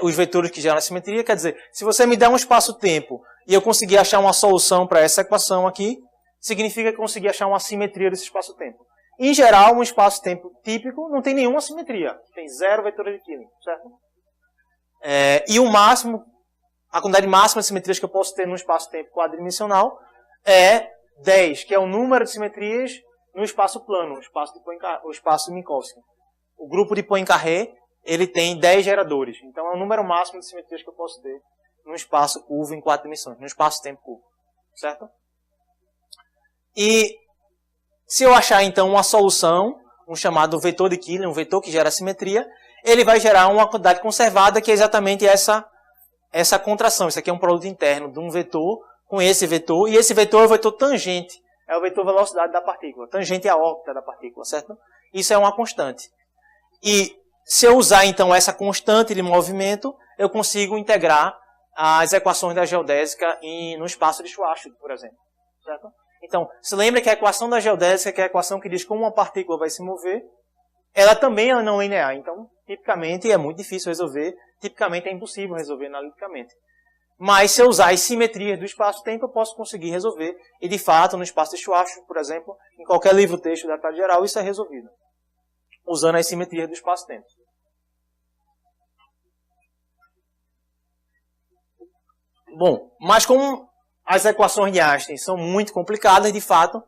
os vetores que geram a simetria. Quer dizer, se você me der um espaço-tempo e eu conseguir achar uma solução para essa equação aqui, significa que eu consegui achar uma simetria desse espaço-tempo. Em geral, um espaço-tempo típico não tem nenhuma simetria. Tem 0 vetores de Killing, certo? E o máximo, a quantidade máxima de simetrias que eu posso ter num espaço-tempo quadridimensional é 10, que é o número de simetrias no espaço plano, o espaço de Minkowski. O grupo de Poincaré, ele tem 10 geradores. Então, é o número máximo de simetrias que eu posso ter num espaço curvo em 4 dimensões, num espaço-tempo curvo. Certo? E se eu achar, então, uma solução, um chamado vetor de Killing, um vetor que gera simetria, ele vai gerar uma quantidade conservada, que é exatamente essa contração. Isso aqui é um produto interno de um vetor com esse vetor, e esse vetor é o vetor tangente. É o vetor velocidade da partícula, tangente à órbita da partícula, certo? Isso é uma constante. E se eu usar, então, essa constante de movimento, eu consigo integrar as equações da geodésica no espaço de Schwarzschild, por exemplo. Certo? Então, se lembra que a equação da geodésica, que é a equação que diz como uma partícula vai se mover, ela também é não linear. Então, tipicamente, é muito difícil resolver. Tipicamente, é impossível resolver analiticamente. Mas, se eu usar as simetrias do espaço-tempo, eu posso conseguir resolver. E, de fato, no espaço de Schwarzschild, por exemplo, em qualquer livro-texto da Tade Geral, isso é resolvido. Usando as simetrias do espaço-tempo. Bom, mas como as equações de Einstein são muito complicadas, de fato,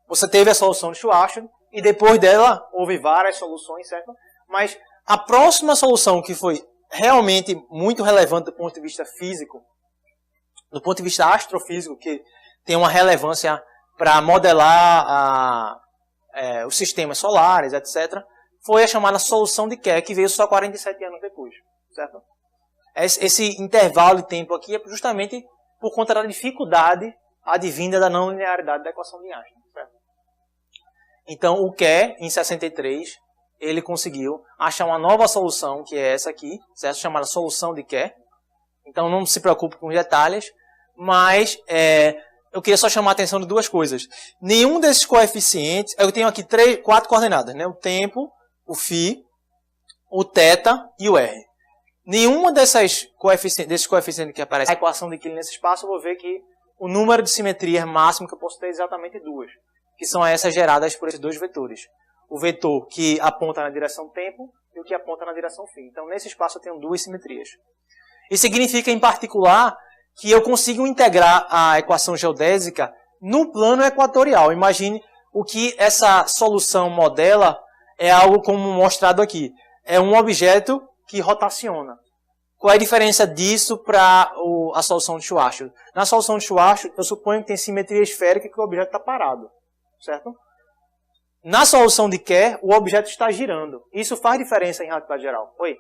você teve a solução de Schwarzschild, e depois dela houve várias soluções, certo? Mas a próxima solução que foi realmente muito relevante do ponto de vista físico, do ponto de vista astrofísico, que tem uma relevância para modelar os sistemas solares, etc., foi a chamada solução de Kerr, que veio só 47 anos depois, certo? Esse intervalo de tempo aqui é justamente por conta da dificuldade advinda da não linearidade da equação de Einstein, certo? Então, o Kerr, em 63, ele conseguiu achar uma nova solução, que é essa aqui, certo? Chamada solução de Kerr. Então, não se preocupe com os detalhes, mas eu queria só chamar a atenção de duas coisas. Nenhum desses coeficientes, eu tenho aqui 4 coordenadas, né? O tempo, o φ, o θ e o r. Nenhuma desses coeficientes que aparecem na equação de Killing nesse espaço, eu vou ver que o número de simetrias máximo que eu posso ter é exatamente 2, que são essas geradas por esses dois vetores. O vetor que aponta na direção tempo e o que aponta na direção φ. Então, nesse espaço eu tenho 2 simetrias. Isso significa, em particular, que eu consigo integrar a equação geodésica no plano equatorial. Imagine o que essa solução modela é algo como mostrado aqui. É um objeto que rotaciona. Qual é a diferença disso para a solução de Schwarzschild? Na solução de Schwarzschild, eu suponho que tem simetria esférica e que o objeto está parado, certo? Na solução de Kerr, o objeto está girando. Isso faz diferença em relatividade geral. Oi?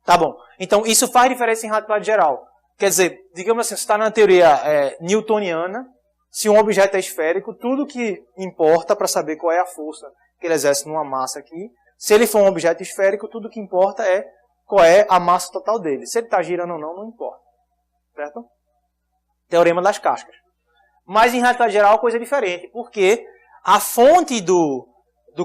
Tá bom. Então, isso faz diferença em relatividade geral. Quer dizer, digamos assim, você está na teoria newtoniana, se um objeto é esférico, tudo que importa para saber qual é a força que ele exerce numa massa aqui, se ele for um objeto esférico, tudo que importa é qual é a massa total dele. Se ele está girando ou não, não importa. Certo? Teorema das cascas. Mas em relatividade geral a coisa é diferente, porque a fonte do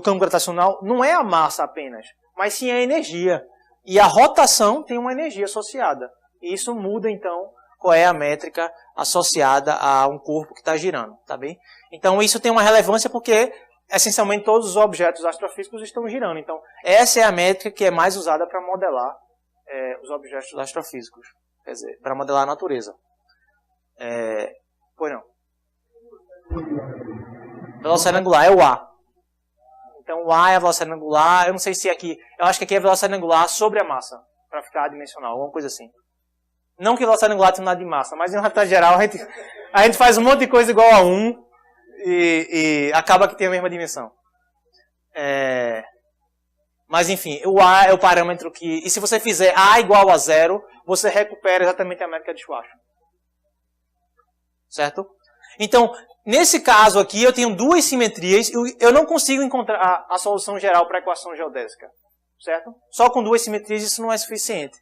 campo gravitacional não é a massa apenas, mas sim a energia. E a rotação tem uma energia associada. E isso muda, então, qual é a métrica associada a um corpo que está girando. Tá bem? Então isso tem uma relevância porque, essencialmente, todos os objetos astrofísicos estão girando. Então, essa é a métrica que é mais usada para modelar os objetos astrofísicos. Quer dizer, para modelar a natureza. Pois não. Velocidade angular é o A. Então, o A é a velocidade angular. Eu não sei se aqui... Eu acho que aqui é a velocidade angular sobre a massa. Para ficar adimensional, alguma coisa assim. Não que a velocidade angular tenha nada de massa, mas em relatividade geral a gente faz um monte de coisa igual a 1 e acaba que tem a mesma dimensão. Mas enfim, o A é o parâmetro que... E se você fizer A igual a 0, você recupera exatamente a métrica de Schwarzschild. Certo? Então, nesse caso aqui, eu tenho duas simetrias. Eu não consigo encontrar a solução geral para a equação geodésica. Certo? Só com duas simetrias isso não é suficiente.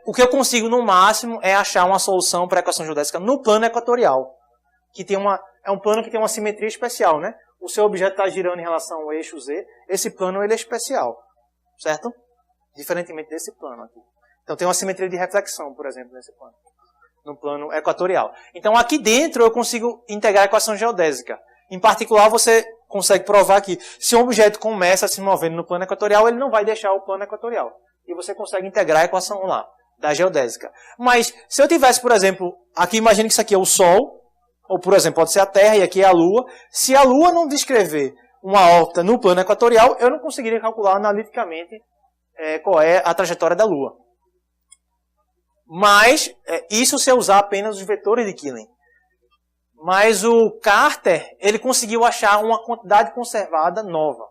O que eu consigo, no máximo, é achar uma solução para a equação geodésica no plano equatorial. Que é um plano que tem uma simetria especial, né? O seu objeto está girando em relação ao eixo Z. Esse plano ele é especial. Certo? Diferentemente desse plano aqui. Então tem uma simetria de reflexão, por exemplo, nesse plano. No plano equatorial. Então aqui dentro eu consigo integrar a equação geodésica. Em particular, você consegue provar que se um objeto começa a se movendo no plano equatorial, ele não vai deixar o plano equatorial. E você consegue integrar a equação lá, da geodésica. Mas se eu tivesse, por exemplo, aqui imagine que isso aqui é o Sol, ou por exemplo, pode ser a Terra e aqui é a Lua. Se a Lua não descrever uma órbita no plano equatorial, eu não conseguiria calcular analiticamente qual é a trajetória da Lua. Mas, isso se eu usar apenas os vetores de Killing. Mas o Carter, ele conseguiu achar uma quantidade conservada nova,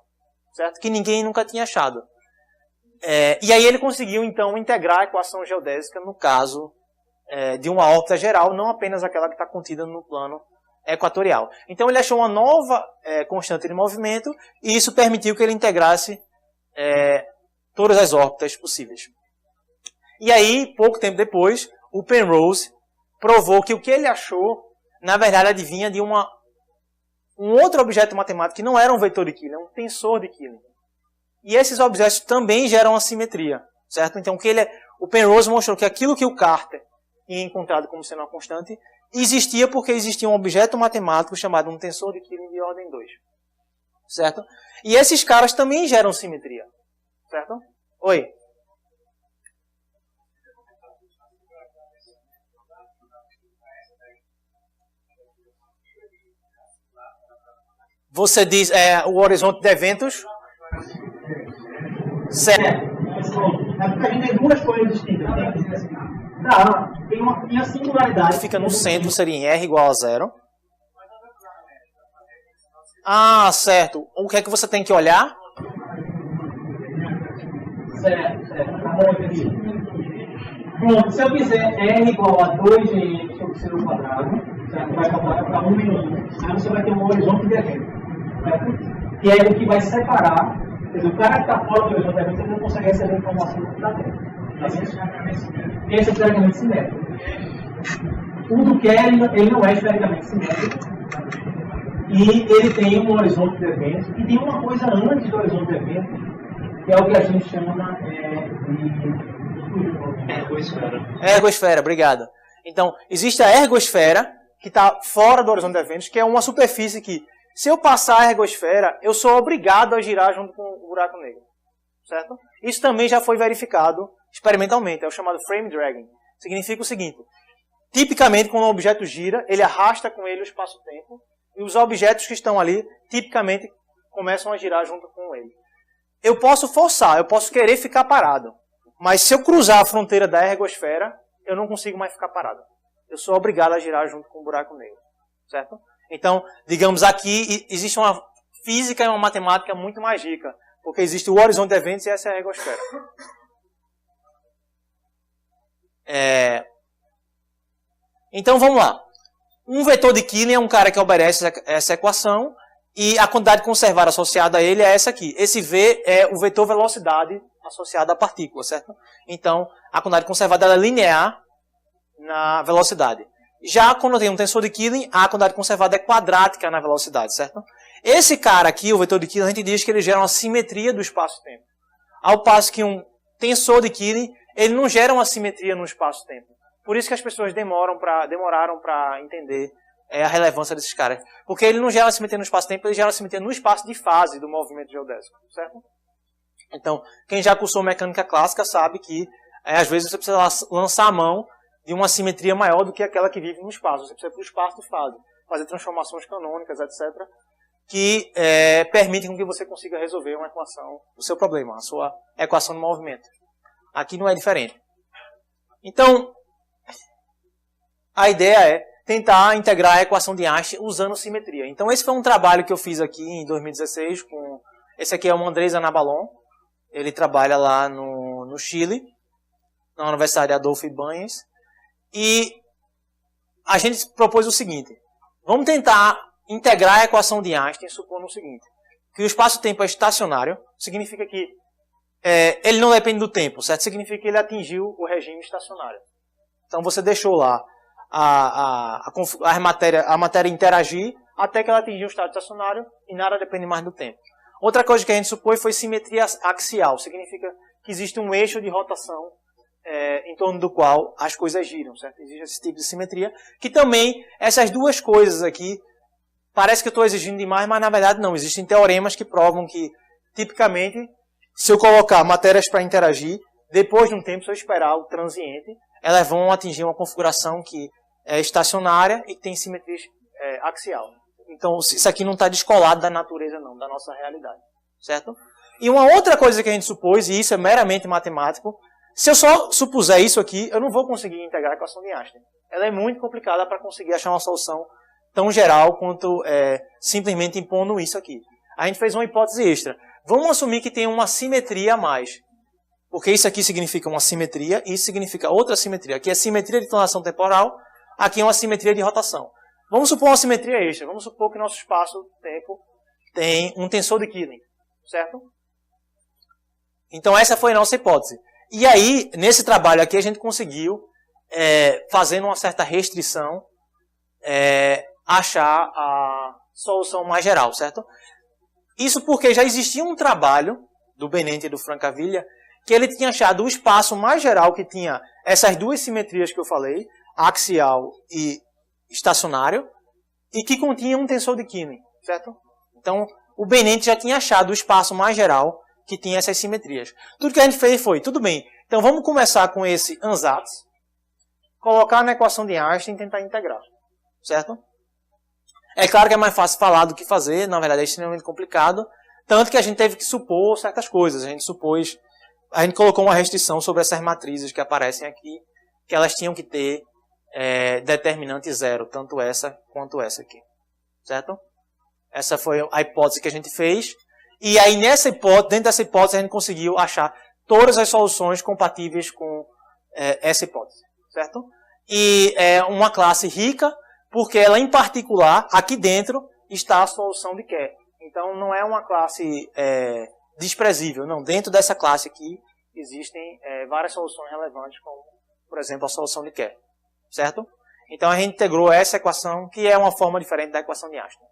certo? Que ninguém nunca tinha achado. E aí ele conseguiu, então, integrar a equação geodésica no caso de uma órbita geral, não apenas aquela que está contida no plano equatorial. Então ele achou uma nova constante de movimento e isso permitiu que ele integrasse todas as órbitas possíveis. E aí, pouco tempo depois, o Penrose provou que o que ele achou, na verdade, advinha de um outro objeto matemático que não era um vetor de Killing, é um tensor de Killing. E esses objetos também geram assimetria, certo? Então, o Penrose mostrou que aquilo que o Carter tinha encontrado como sendo uma constante existia porque existia um objeto matemático chamado um tensor de Killing de ordem 2, certo? E esses caras também geram simetria, certo? Oi? Você diz o horizonte de eventos? Certo. É porque a gente tem duas coisas distintas. Tem a singularidade. Fica no centro, seria em R igual a 0. Ah, certo. O que é que você tem que olhar? Certo. Pronto, se eu fizer R igual a 2N sobre C ao quadrado, certo? Vai calcular para 1 menos 1. Aí você vai ter um horizonte de evento. Certo? Que é o que vai separar. Quer dizer, o cara que está fora do horizonte de evento, ele não consegue receber informação do que está dentro. Esse é espericamente simétrico. O do Kerr, ele não é espericamente simétrico. E ele tem um horizonte de evento. E tem uma coisa antes do horizonte de evento, que é o que a gente chama de ergosfera. Ergosfera, obrigado. Então, existe a ergosfera, que está fora do horizonte de eventos, que é uma superfície que, se eu passar a ergosfera, eu sou obrigado a girar junto com o buraco negro. Certo? Isso também já foi verificado experimentalmente, é o chamado frame dragging. Significa o seguinte: tipicamente, quando um objeto gira, ele arrasta com ele o espaço-tempo, e os objetos que estão ali, tipicamente, começam a girar junto com ele. eu posso forçar, eu posso querer ficar parado. Mas se eu cruzar a fronteira da ergosfera, eu não consigo mais ficar parado. Eu sou obrigado a girar junto com o buraco negro. Certo? Então, digamos aqui, existe uma física e uma matemática muito mais rica. Porque existe o horizonte de eventos e essa é a ergosfera. Então, vamos lá. Um vetor de Killing é um cara que obedece essa equação e a quantidade conservada associada a ele é essa aqui. Esse V é o vetor velocidade associado à partícula, certo? Então, a quantidade conservada ela é linear na velocidade. Já quando eu tenho um tensor de Killing, a quantidade conservada é quadrática na velocidade, certo? Esse cara aqui, o vetor de Killing, a gente diz que ele gera uma simetria do espaço-tempo. Ao passo que um tensor de Killing, ele não gera uma simetria no espaço-tempo. Por isso que as pessoas demoraram para entender a relevância desses caras. Porque ele não gera uma simetria no espaço-tempo, ele gera uma simetria no espaço de fase do movimento geodésico, certo? Então, quem já cursou mecânica clássica sabe que, às vezes, você precisa lançar a mão de uma simetria maior do que aquela que vive no espaço. Você precisa ir para o espaço de fase, fazer transformações canônicas, etc., que permitem com que você consiga resolver uma equação do seu problema, a sua equação de movimento. Aqui não é diferente. Então, a ideia é tentar integrar a equação de Einstein usando simetria. Então, esse foi um trabalho que eu fiz aqui em 2016. Esse aqui é o Andrés Anabalon. Ele trabalha lá no Chile, na Universidade Adolfo Ibáñez. E a gente propôs o seguinte. Vamos tentar integrar a equação de Einstein supondo o seguinte. Que o espaço-tempo é estacionário. Significa que ele não depende do tempo, certo? Significa que ele atingiu o regime estacionário. Então, você deixou lá a matéria interagir até que ela atingiu o estado estacionário e nada depende mais do tempo. Outra coisa que a gente supôs foi simetria axial. Significa que existe um eixo de rotação em torno do qual as coisas giram, certo? Existe esse tipo de simetria, que também, essas duas coisas aqui, parece que eu estou exigindo demais, mas na verdade não. Existem teoremas que provam que, tipicamente, se eu colocar matérias para interagir, depois de um tempo, se eu esperar o transiente, elas vão atingir uma configuração que é estacionária e que tem simetria axial. Então, isso aqui não está descolado da natureza, não, da nossa realidade. Certo? E uma outra coisa que a gente supôs, e isso é meramente matemático, se eu só supuser isso aqui, eu não vou conseguir integrar a equação de Einstein. Ela é muito complicada para conseguir achar uma solução tão geral quanto simplesmente impondo isso aqui. A gente fez uma hipótese extra. Vamos assumir que tem uma simetria a mais. Porque isso aqui significa uma simetria e isso significa outra simetria. Aqui é simetria de inclinação temporal, aqui é uma simetria de rotação. Vamos supor uma simetria extra. Vamos supor que nosso espaço-tempo tem um tensor de Killing. Certo? Então essa foi a nossa hipótese. E aí, nesse trabalho aqui, a gente conseguiu, fazendo uma certa restrição, achar a solução mais geral, certo? Isso porque já existia um trabalho do Benente e do Francavilla que ele tinha achado o espaço mais geral que tinha essas duas simetrias que eu falei, axial e estacionário, e que continha um tensor de Killing, certo? Então, o Benente já tinha achado o espaço mais geral que tinha essas simetrias. Tudo que a gente fez foi, tudo bem, então vamos começar com esse ansatz, colocar na equação de Einstein e tentar integrar, certo? É claro que é mais fácil falar do que fazer, na verdade é extremamente complicado, tanto que a gente teve que supor certas coisas. A gente colocou uma restrição sobre essas matrizes que aparecem aqui, que elas tinham que ter determinante zero, tanto essa quanto essa aqui, certo? Essa foi a hipótese que a gente fez, e aí dentro dessa hipótese a gente conseguiu achar todas as soluções compatíveis com essa hipótese, certo? E é uma classe rica, porque ela, em particular, aqui dentro, está a solução de Kerr. Então, não é uma classe desprezível. Não, dentro dessa classe aqui, existem várias soluções relevantes, como, por exemplo, a solução de Kerr. Certo? Então, a gente integrou essa equação, que é uma forma diferente da equação de Einstein.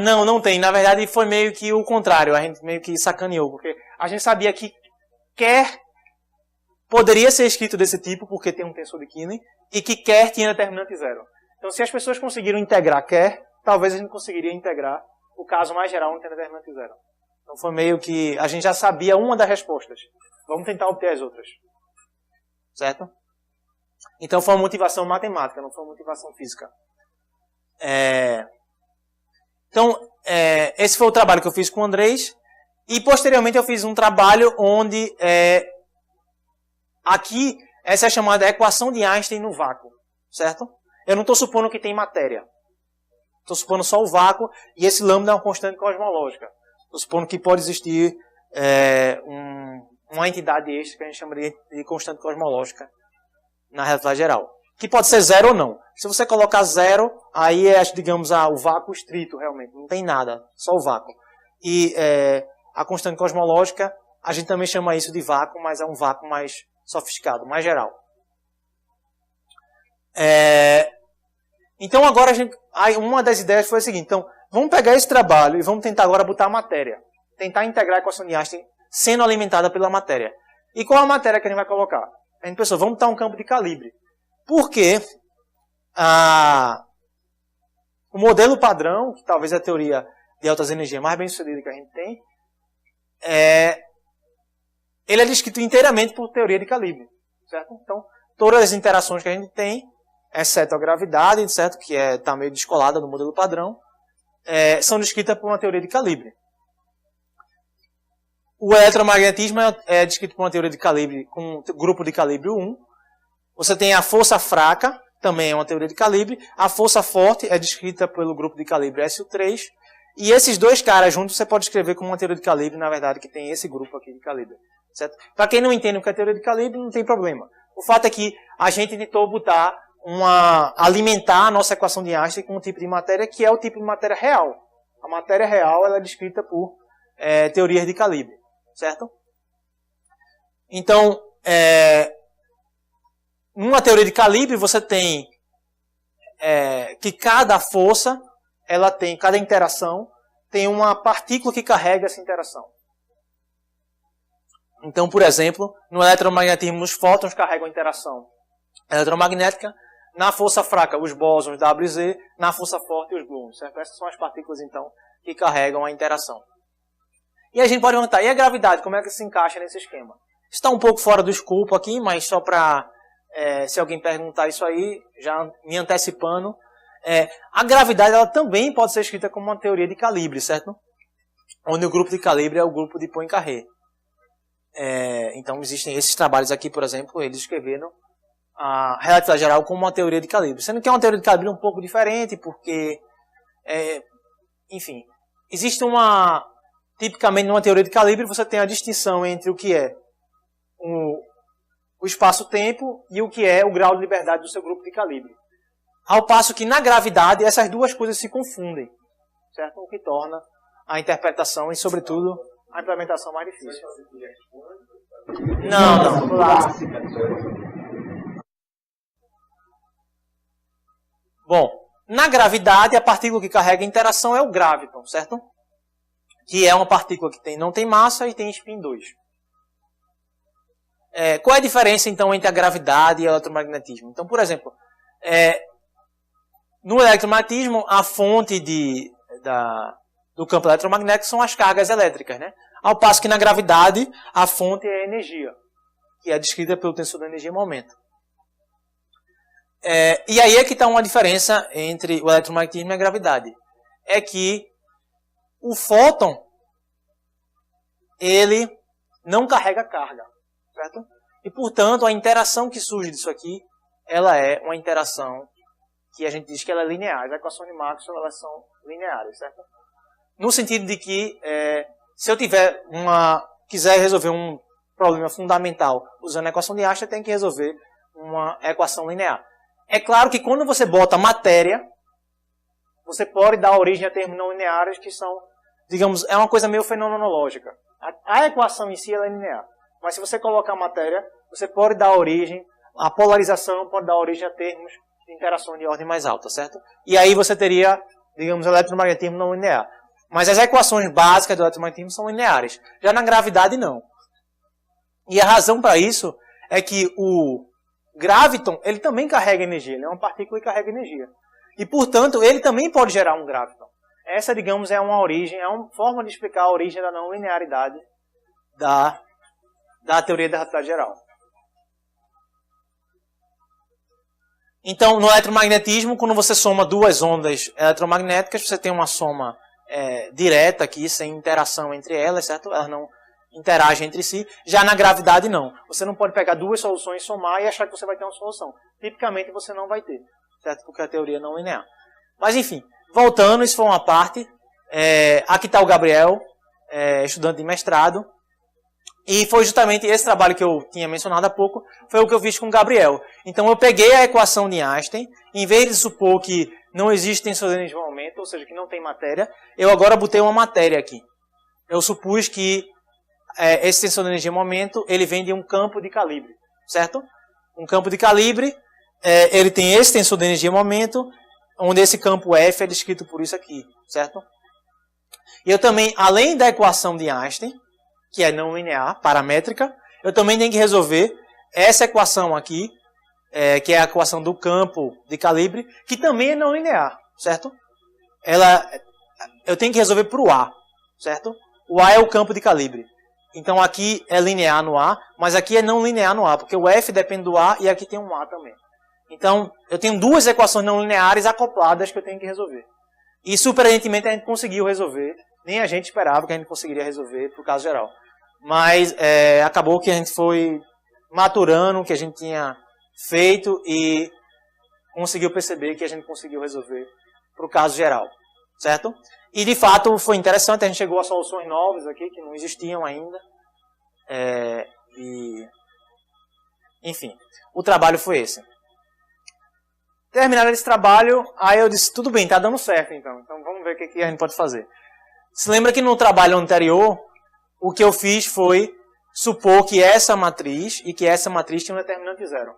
Não tem. Na verdade, foi meio que o contrário. A gente meio que sacaneou, porque a gente sabia que Kerr poderia ser escrito desse tipo, porque tem um tensor de Killing, e que Kerr tinha determinante zero. Então, se as pessoas conseguiram integrar Kerr, talvez a gente conseguiria integrar o caso mais geral onde tem determinante zero. Então, foi meio que a gente já sabia uma das respostas. Vamos tentar obter as outras. Certo? Então, foi uma motivação matemática, não foi uma motivação física. Então, esse foi o trabalho que eu fiz com o Andrés. E posteriormente eu fiz um trabalho onde aqui essa é chamada equação de Einstein no vácuo, certo? Eu não estou supondo que tem matéria. Estou supondo só o vácuo e esse lambda é uma constante cosmológica. Estou supondo que pode existir uma entidade extra que a gente chamaria de constante cosmológica na relatividade geral. Que pode ser zero ou não. Se você colocar zero, aí é, digamos, o vácuo estrito realmente. Não tem nada, só o vácuo. E a constante cosmológica, a gente também chama isso de vácuo, mas é um vácuo mais sofisticado, mais geral. Então agora uma das ideias foi a seguinte. Então, vamos pegar esse trabalho e vamos tentar agora botar a matéria. Tentar integrar a equação de Einstein sendo alimentada pela matéria. E qual a matéria que a gente vai colocar? A gente pensou, vamos botar um campo de calibre. Porque o modelo padrão, que talvez é a teoria de altas energias mais bem sucedida que a gente tem, ele é descrito inteiramente por teoria de calibre. Certo? Então, todas as interações que a gente tem, exceto a gravidade, certo? Que está meio descolada do modelo padrão, são descritas por uma teoria de calibre. O eletromagnetismo é descrito por uma teoria de calibre com um grupo de calibre 1. Você tem a força fraca, também é uma teoria de calibre. A força forte é descrita pelo grupo de calibre SU3. E esses dois caras juntos você pode escrever como uma teoria de calibre, na verdade, que tem esse grupo aqui de calibre. Certo? Para quem não entende o que é teoria de calibre, não tem problema. O fato é que a gente tentou alimentar a nossa equação de Einstein com um tipo de matéria que é o tipo de matéria real. A matéria real ela é descrita por teorias de calibre. Certo? Então, numa teoria de calibre, você tem que cada força, cada interação, tem uma partícula que carrega essa interação. Então, por exemplo, no eletromagnetismo, os fótons carregam a interação eletromagnética. Na força fraca, os bósons W e Z. Na força forte, os gluons. Certo? Essas são as partículas, então, que carregam a interação. E a gente pode perguntar, e a gravidade, como é que se encaixa nesse esquema? Está um pouco fora do escopo aqui, mas só para, se alguém perguntar isso aí, já me antecipando, a gravidade ela também pode ser escrita como uma teoria de calibre, certo? Onde o grupo de calibre é o grupo de Poincaré. Então existem esses trabalhos aqui, por exemplo, eles escreveram a relatividade geral como uma teoria de calibre. Sendo que é uma teoria de calibre um pouco diferente, porque, enfim, existe tipicamente, numa teoria de calibre, você tem a distinção entre o que é o espaço-tempo e o que é o grau de liberdade do seu grupo de calibre. Ao passo que, na gravidade, essas duas coisas se confundem. Certo? O que torna a interpretação e, sobretudo, a implementação mais difícil. Não. Clássica. Bom, na gravidade, a partícula que carrega a interação é o graviton, certo? Que é uma partícula que não tem massa e tem spin 2. Qual é a diferença, então, entre a gravidade e o eletromagnetismo? Então, por exemplo, no eletromagnetismo, a fonte do campo eletromagnético são as cargas elétricas, né? Ao passo que na gravidade, a fonte é a energia, que é descrita pelo tensor da energia-momento. E aí é que está uma diferença entre o eletromagnetismo e a gravidade. É que o fóton, ele não carrega carga, certo? E, portanto, a interação que surge disso aqui, ela é uma interação que a gente diz que ela é linear. As equações de Maxwell, elas são lineares, certo? No sentido de que, se eu quiser resolver um problema fundamental usando a equação de Einstein, tem que resolver uma equação linear. É claro que quando você bota matéria, você pode dar origem a termos não lineares que são, digamos, é uma coisa meio fenomenológica. A equação em si ela é linear. Mas se você colocar matéria, você pode dar origem, a polarização pode dar origem a termos de interações de ordem mais alta, certo? E aí você teria, digamos, eletromagnetismo não linear. Mas as equações básicas do eletromagnetismo são lineares. Já na gravidade, não. E a razão para isso é que o graviton, ele também carrega energia. Ele é uma partícula que carrega energia. E, portanto, ele também pode gerar um graviton. Essa, digamos, é uma origem, é uma forma de explicar a origem da não linearidade da teoria da relatividade geral. Então, no eletromagnetismo, quando você soma duas ondas eletromagnéticas, você tem uma soma direta aqui, sem interação entre elas, certo? Elas não interagem entre si. Já na gravidade, não. Você não pode pegar duas soluções, somar e achar que você vai ter uma solução. Tipicamente, você não vai ter, certo? Porque a teoria não é linear. Mas, enfim, voltando, isso foi uma parte. Aqui está o Gabriel, estudante de mestrado. E foi justamente esse trabalho que eu tinha mencionado há pouco, foi o que eu fiz com o Gabriel. Então eu peguei a equação de Einstein, em vez de supor que não existe tensor de energia de momento, ou seja, que não tem matéria, eu agora botei uma matéria aqui. Eu supus que esse tensor de energia de momento, ele vem de um campo de calibre, certo? Um campo de calibre, ele tem esse tensor de energia de momento, onde esse campo F é descrito por isso aqui, certo? E eu também, além da equação de Einstein, que é não linear, paramétrica, eu também tenho que resolver essa equação aqui, que é a equação do campo de calibre, que também é não linear, certo? Eu tenho que resolver para o A, certo? O A é o campo de calibre. Então aqui é linear no A, mas aqui é não linear no A, porque o F depende do A e aqui tem um A também. Então eu tenho duas equações não lineares acopladas que eu tenho que resolver. E surpreendentemente a gente conseguiu resolver. Nem a gente esperava que a gente conseguiria resolver para o caso geral. Mas acabou que a gente foi maturando o que a gente tinha feito e conseguiu perceber que a gente conseguiu resolver para o caso geral. Certo? E de fato foi interessante, a gente chegou a soluções novas aqui que não existiam ainda. Enfim, o trabalho foi esse. Terminado esse trabalho, aí eu disse, tudo bem, está dando certo então vamos ver o que a gente pode fazer. Se lembra que no trabalho anterior, o que eu fiz foi supor que essa matriz e que essa matriz tinha um determinante zero.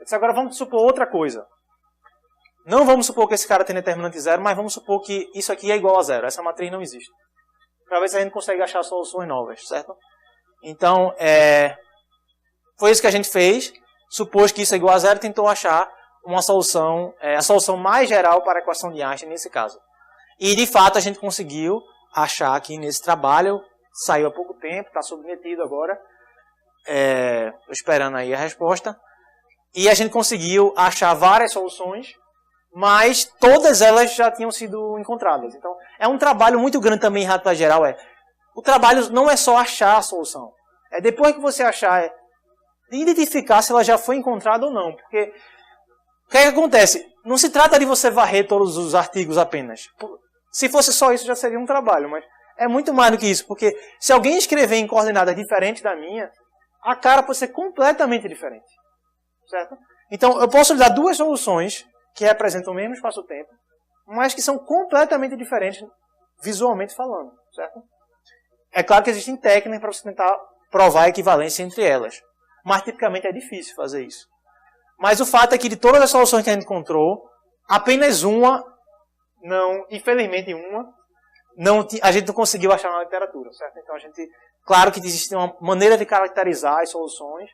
Eu disse, agora vamos supor outra coisa. Não vamos supor que esse cara tem determinante zero, mas vamos supor que isso aqui é igual a zero. Essa matriz não existe. Para ver se a gente consegue achar soluções novas, certo? Então, foi isso que a gente fez. Supôs que isso é igual a zero e tentou achar uma solução, a solução mais geral para a equação de Einstein nesse caso. E, de fato, a gente conseguiu achar aqui nesse trabalho, saiu há pouco tempo, está submetido agora, estou esperando aí a resposta, e a gente conseguiu achar várias soluções, mas todas elas já tinham sido encontradas. Então, é um trabalho muito grande também em relatividade geral, o trabalho não é só achar a solução, depois que você achar, identificar se ela já foi encontrada ou não, porque o que acontece? Não se trata de você varrer todos os artigos apenas. Se fosse só isso, já seria um trabalho, mas é muito mais do que isso, porque se alguém escrever em coordenadas diferentes da minha, a cara pode ser completamente diferente, certo? Então, eu posso lhe dar duas soluções que representam o mesmo espaço-tempo, mas que são completamente diferentes visualmente falando, certo? É claro que existem técnicas para você tentar provar a equivalência entre elas, mas tipicamente é difícil fazer isso. Mas o fato é que de todas as soluções que a gente encontrou, apenas uma, infelizmente a gente não conseguiu achar na literatura, certo? Então claro que existe uma maneira de caracterizar as soluções,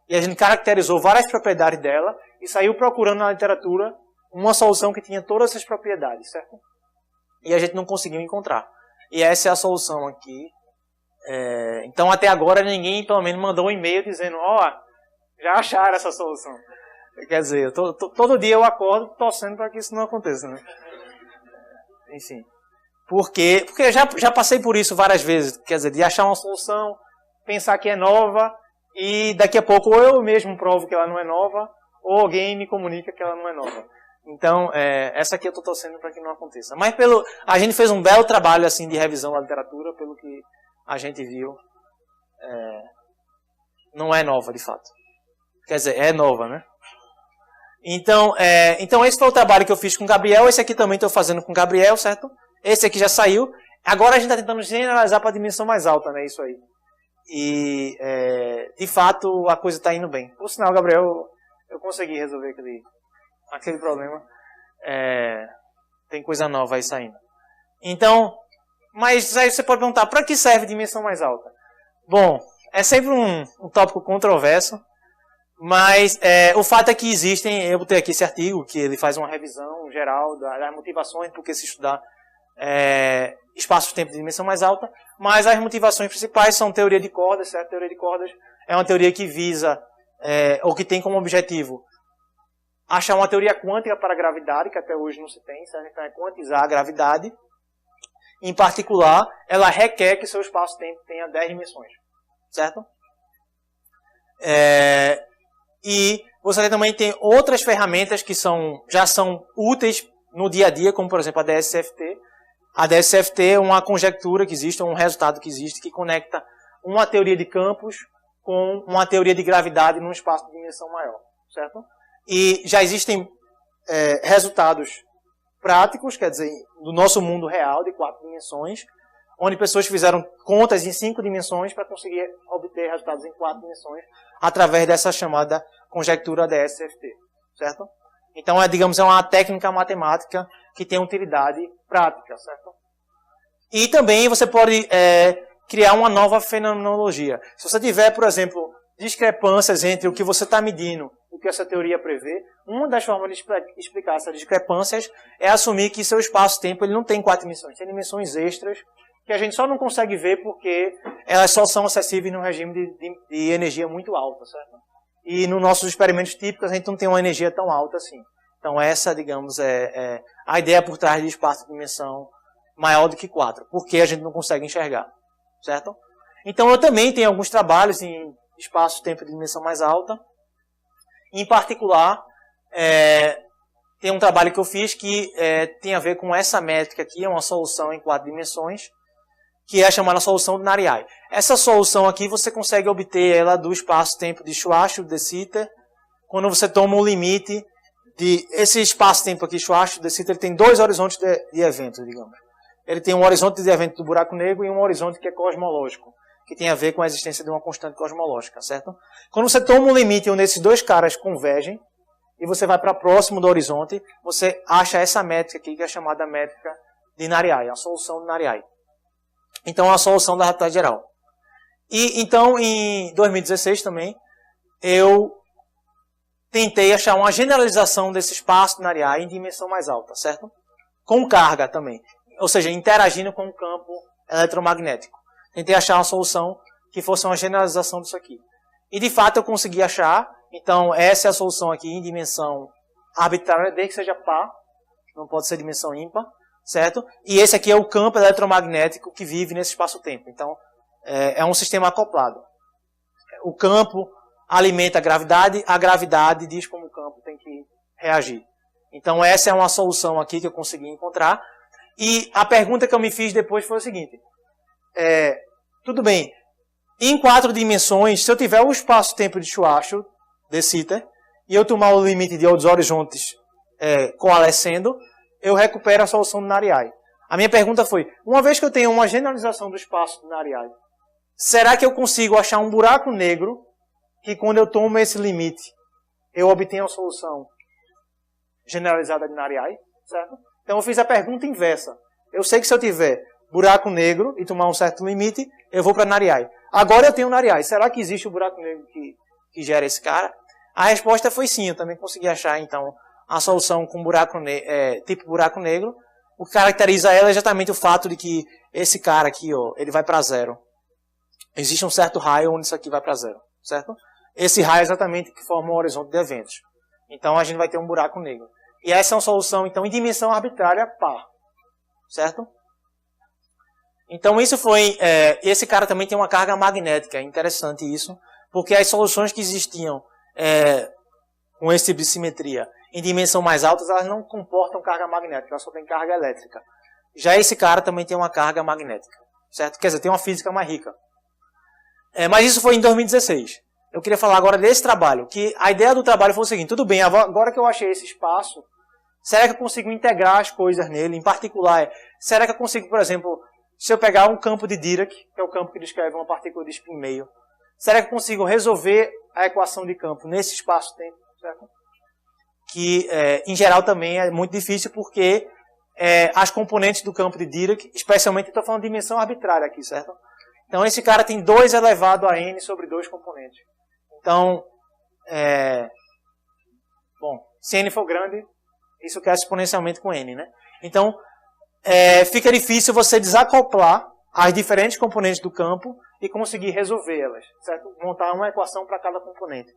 e a gente caracterizou várias propriedades dela, e saiu procurando na literatura uma solução que tinha todas essas propriedades, certo? E a gente não conseguiu encontrar. E essa é a solução aqui. Então até agora ninguém pelo menos mandou um e-mail dizendo, já acharam essa solução. Quer dizer, todo dia eu acordo torcendo para que isso não aconteça, né? Enfim. Porque eu já passei por isso várias vezes. Quer dizer, de achar uma solução, pensar que é nova, e daqui a pouco ou eu mesmo provo que ela não é nova, ou alguém me comunica que ela não é nova. Então, essa aqui eu estou torcendo para que não aconteça. Mas a gente fez um belo trabalho assim, de revisão da literatura, pelo que a gente viu. Não é nova, de fato. Quer dizer, é nova, né? Então, esse foi o trabalho que eu fiz com o Gabriel. Esse aqui também estou fazendo com o Gabriel, certo? Esse aqui já saiu. Agora a gente está tentando generalizar para a dimensão mais alta, né? Isso aí. E, de fato, a coisa está indo bem. Por sinal, Gabriel, eu consegui resolver aquele problema. Tem coisa nova aí saindo. Então, mas aí você pode perguntar, para que serve dimensão mais alta? Bom, é sempre um tópico controverso. Mas o fato é que eu botei aqui esse artigo, que ele faz uma revisão geral das motivações por que se estudar espaço-tempo de dimensão mais alta, mas as motivações principais são teoria de cordas, certo? Teoria de cordas é uma teoria que visa, ou que tem como objetivo, achar uma teoria quântica para a gravidade, que até hoje não se tem, certo? Então é quantizar a gravidade. em particular, ela requer que seu espaço-tempo tenha 10 dimensões. Certo? E você também tem outras ferramentas que já são úteis no dia a dia, como por exemplo a DSFT. A DSFT é uma conjectura que existe, um resultado que existe, que conecta uma teoria de campos com uma teoria de gravidade num espaço de dimensão maior. Certo? E já existem resultados práticos, quer dizer, do nosso mundo real, de 4 dimensões, onde pessoas fizeram contas em 5 dimensões para conseguir obter resultados em 4 dimensões através dessa chamada conjectura DSFT, certo? Então, digamos, é uma técnica matemática que tem utilidade prática, certo? E também você pode criar uma nova fenomenologia. Se você tiver, por exemplo, discrepâncias entre o que você está medindo e o que essa teoria prevê, uma das formas de explicar essas discrepâncias é assumir que seu espaço-tempo ele não tem 4 dimensões, tem dimensões extras que a gente só não consegue ver porque elas só são acessíveis no regime de energia muito alta, certo? E nos nossos experimentos típicos a gente não tem uma energia tão alta assim. Então essa, digamos, é a ideia por trás de espaço de dimensão maior do que 4, porque a gente não consegue enxergar, certo? Então eu também tenho alguns trabalhos em espaço-tempo de dimensão mais alta. Em particular, tem um trabalho que eu fiz que tem a ver com essa métrica aqui, é uma solução em 4 dimensões, que é a chamada solução de Nariai. Essa solução aqui você consegue obter ela do espaço-tempo de Schwarzschild de Sitter, quando você toma o limite de esse espaço-tempo aqui, Schwarzschild de Sitter, ele tem 2 horizontes de eventos, digamos. Ele tem um horizonte de evento do buraco negro e um horizonte que é cosmológico, que tem a ver com a existência de uma constante cosmológica, certo? Quando você toma um limite onde esses 2 caras convergem, e você vai para próximo do horizonte, você acha essa métrica aqui, que é chamada métrica de Nariai, a solução de Nariai. Então, a solução da relatividade geral. E então, em 2016 também, eu tentei achar uma generalização desse espaço de Nariai em dimensão mais alta, certo? Com carga também. Ou seja, interagindo com o campo eletromagnético. Tentei achar uma solução que fosse uma generalização disso aqui. E, de fato, eu consegui achar. Então, essa é a solução aqui em dimensão arbitrária, desde que seja par. Não pode ser dimensão ímpar. Certo? E esse aqui é o campo eletromagnético que vive nesse espaço-tempo. Então, é um sistema acoplado. O campo alimenta a gravidade diz como o campo tem que reagir. Então, essa é uma solução aqui que eu consegui encontrar. E a pergunta que eu me fiz depois foi o seguinte. Tudo bem, em 4 dimensões, se eu tiver o espaço-tempo de Schwarzschild, de Sitter, e eu tomar o limite de outros horizontes coalescendo, eu recupero a solução do Nariai. A minha pergunta foi, uma vez que eu tenho uma generalização do espaço do Nariai, será que eu consigo achar um buraco negro que quando eu tomo esse limite, eu obtenho a solução generalizada de Nariai? Certo? Então eu fiz a pergunta inversa. Eu sei que se eu tiver buraco negro e tomar um certo limite, eu vou para Nariai. Agora eu tenho Nariai. Será que existe o buraco negro que gera esse cara? A resposta foi sim. Eu também consegui achar, então, a solução com tipo buraco negro. O que caracteriza ela é exatamente o fato de que esse cara aqui, ó, ele vai para zero. Existe um certo raio onde isso aqui vai para zero, certo? Esse raio é exatamente o que forma o horizonte de eventos. Então a gente vai ter um buraco negro. E essa é uma solução, então, em dimensão arbitrária par, certo? Então isso foi... esse cara também tem uma carga magnética, é interessante isso, porque as soluções que existiam com esse tipo de simetria em dimensão mais alta, elas não comportam carga magnética, elas só têm carga elétrica. Já esse cara também tem uma carga magnética, certo? Quer dizer, tem uma física mais rica. Mas isso foi em 2016. Eu queria falar agora desse trabalho, que a ideia do trabalho foi o seguinte, tudo bem, agora que eu achei esse espaço, será que eu consigo integrar as coisas nele? Em particular, será que eu consigo, por exemplo, se eu pegar um campo de Dirac, que é o campo que descreve uma partícula de spin meio, será que eu consigo resolver a equação de campo nesse espaço-tempo? Certo? Que, em geral, também é muito difícil porque as componentes do campo de Dirac, especialmente, estou falando de dimensão arbitrária aqui, certo? Então, esse cara tem 2 elevado a n sobre 2 componentes. Então, bom, se n for grande, isso cresce exponencialmente com n, né? Então, fica difícil você desacoplar as diferentes componentes do campo e conseguir resolvê-las, certo? Montar uma equação para cada componente.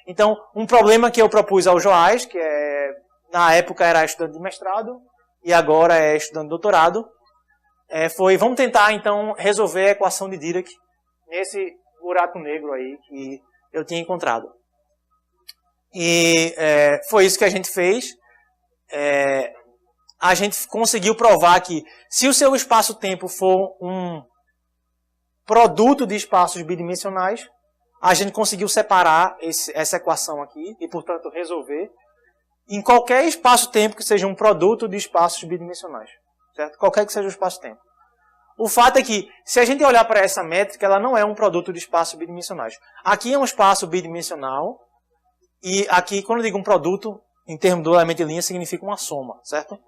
Então, um problema que eu propus ao Joás, que na época era estudante de mestrado e agora é estudante de doutorado, foi, vamos tentar então resolver a equação de Dirac nesse buraco negro aí que eu tinha encontrado. E foi isso que a gente fez. A gente conseguiu provar que se o seu espaço-tempo for um produto de espaços bidimensionais, a gente conseguiu separar essa equação aqui e, portanto, resolver em qualquer espaço-tempo que seja um produto de espaços bidimensionais. Certo? Qualquer que seja o espaço-tempo. O fato é que, se a gente olhar para essa métrica, ela não é um produto de espaços bidimensionais. Aqui é um espaço bidimensional e aqui, quando eu digo um produto, em termos do elemento de linha, significa uma soma, certo?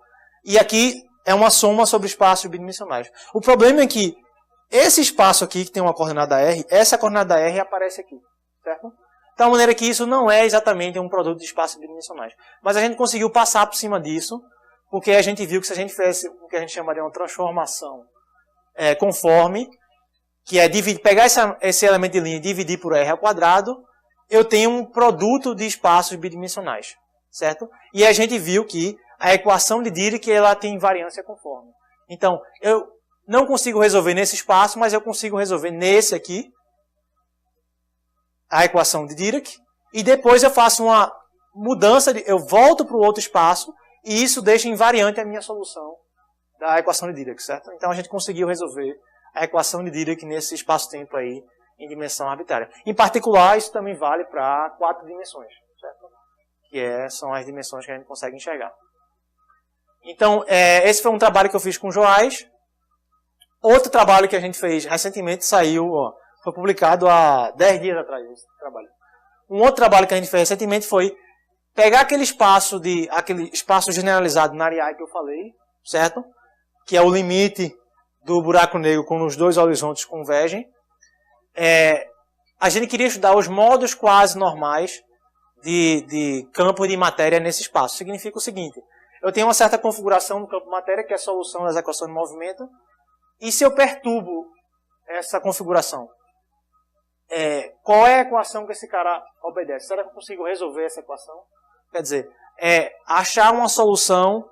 E aqui é uma soma sobre espaços bidimensionais. O problema é que esse espaço aqui, que tem uma coordenada R, essa coordenada R aparece aqui, certo? De tal maneira que isso não é exatamente um produto de espaços bidimensionais. Mas a gente conseguiu passar por cima disso, porque a gente viu que se a gente fizesse o que a gente chamaria uma transformação conforme, que é pegar esse elemento de linha e dividir por R ao quadrado, eu tenho um produto de espaços bidimensionais, certo? E a gente viu que a equação de Dirac ela tem invariância conforme. Então, eu não consigo resolver nesse espaço, mas eu consigo resolver nesse aqui, a equação de Dirac, e depois eu faço uma mudança, eu volto para o outro espaço, e isso deixa invariante a minha solução da equação de Dirac, certo? Então a gente conseguiu resolver a equação de Dirac nesse espaço-tempo aí, em dimensão arbitrária. Em particular, isso também vale para 4 dimensões, certo? Que são as dimensões que a gente consegue enxergar. Então, esse foi um trabalho que eu fiz com o Joás. Outro trabalho que a gente fez recentemente foi publicado há 10 dias atrás, esse trabalho. Um outro trabalho que a gente fez recentemente foi pegar aquele espaço generalizado na área que eu falei, certo? Que é o limite do buraco negro quando os dois horizontes convergem. A gente queria estudar os modos quase normais de campo de matéria nesse espaço. Significa o seguinte: eu tenho uma certa configuração no campo de matéria, que é a solução das equações de movimento, e se eu perturbo essa configuração, qual é a equação que esse cara obedece? Será que eu consigo resolver essa equação? Quer dizer, achar uma solução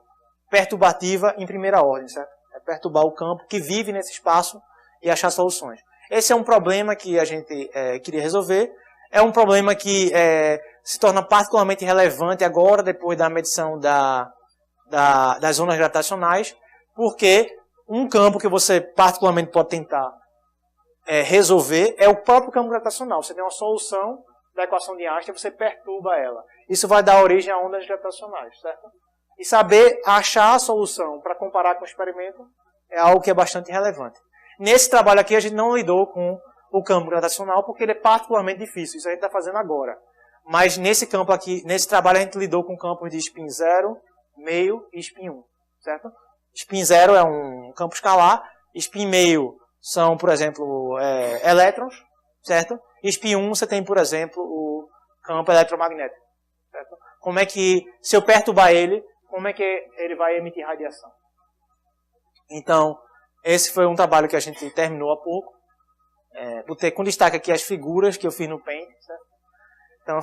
perturbativa em primeira ordem, certo? É perturbar o campo que vive nesse espaço e achar soluções. Esse é um problema que a gente queria resolver. É um problema que se torna particularmente relevante agora, depois da medição das ondas gravitacionais, porque um campo que você particularmente pode tentar resolver é o próprio campo gravitacional. Você tem uma solução da equação de Einstein e você perturba ela. Isso vai dar origem a ondas gravitacionais, certo? E saber achar a solução para comparar com o experimento é algo que é bastante relevante. Nesse trabalho aqui a gente não lidou com o campo gravitacional porque ele é particularmente difícil. Isso a gente está fazendo agora. Mas nesse campo aqui, nesse trabalho a gente lidou com campos de spin 0, meio e spin 1, certo? Spin 0 é um campo escalar, spin meio são, por exemplo, elétrons, certo? E spin 1 você tem, por exemplo, o campo eletromagnético, certo? Como é que, se eu perturbar ele, como é que ele vai emitir radiação? Então, esse foi um trabalho que a gente terminou há pouco. Botei com destaque aqui as figuras que eu fiz no Paint, certo? Então,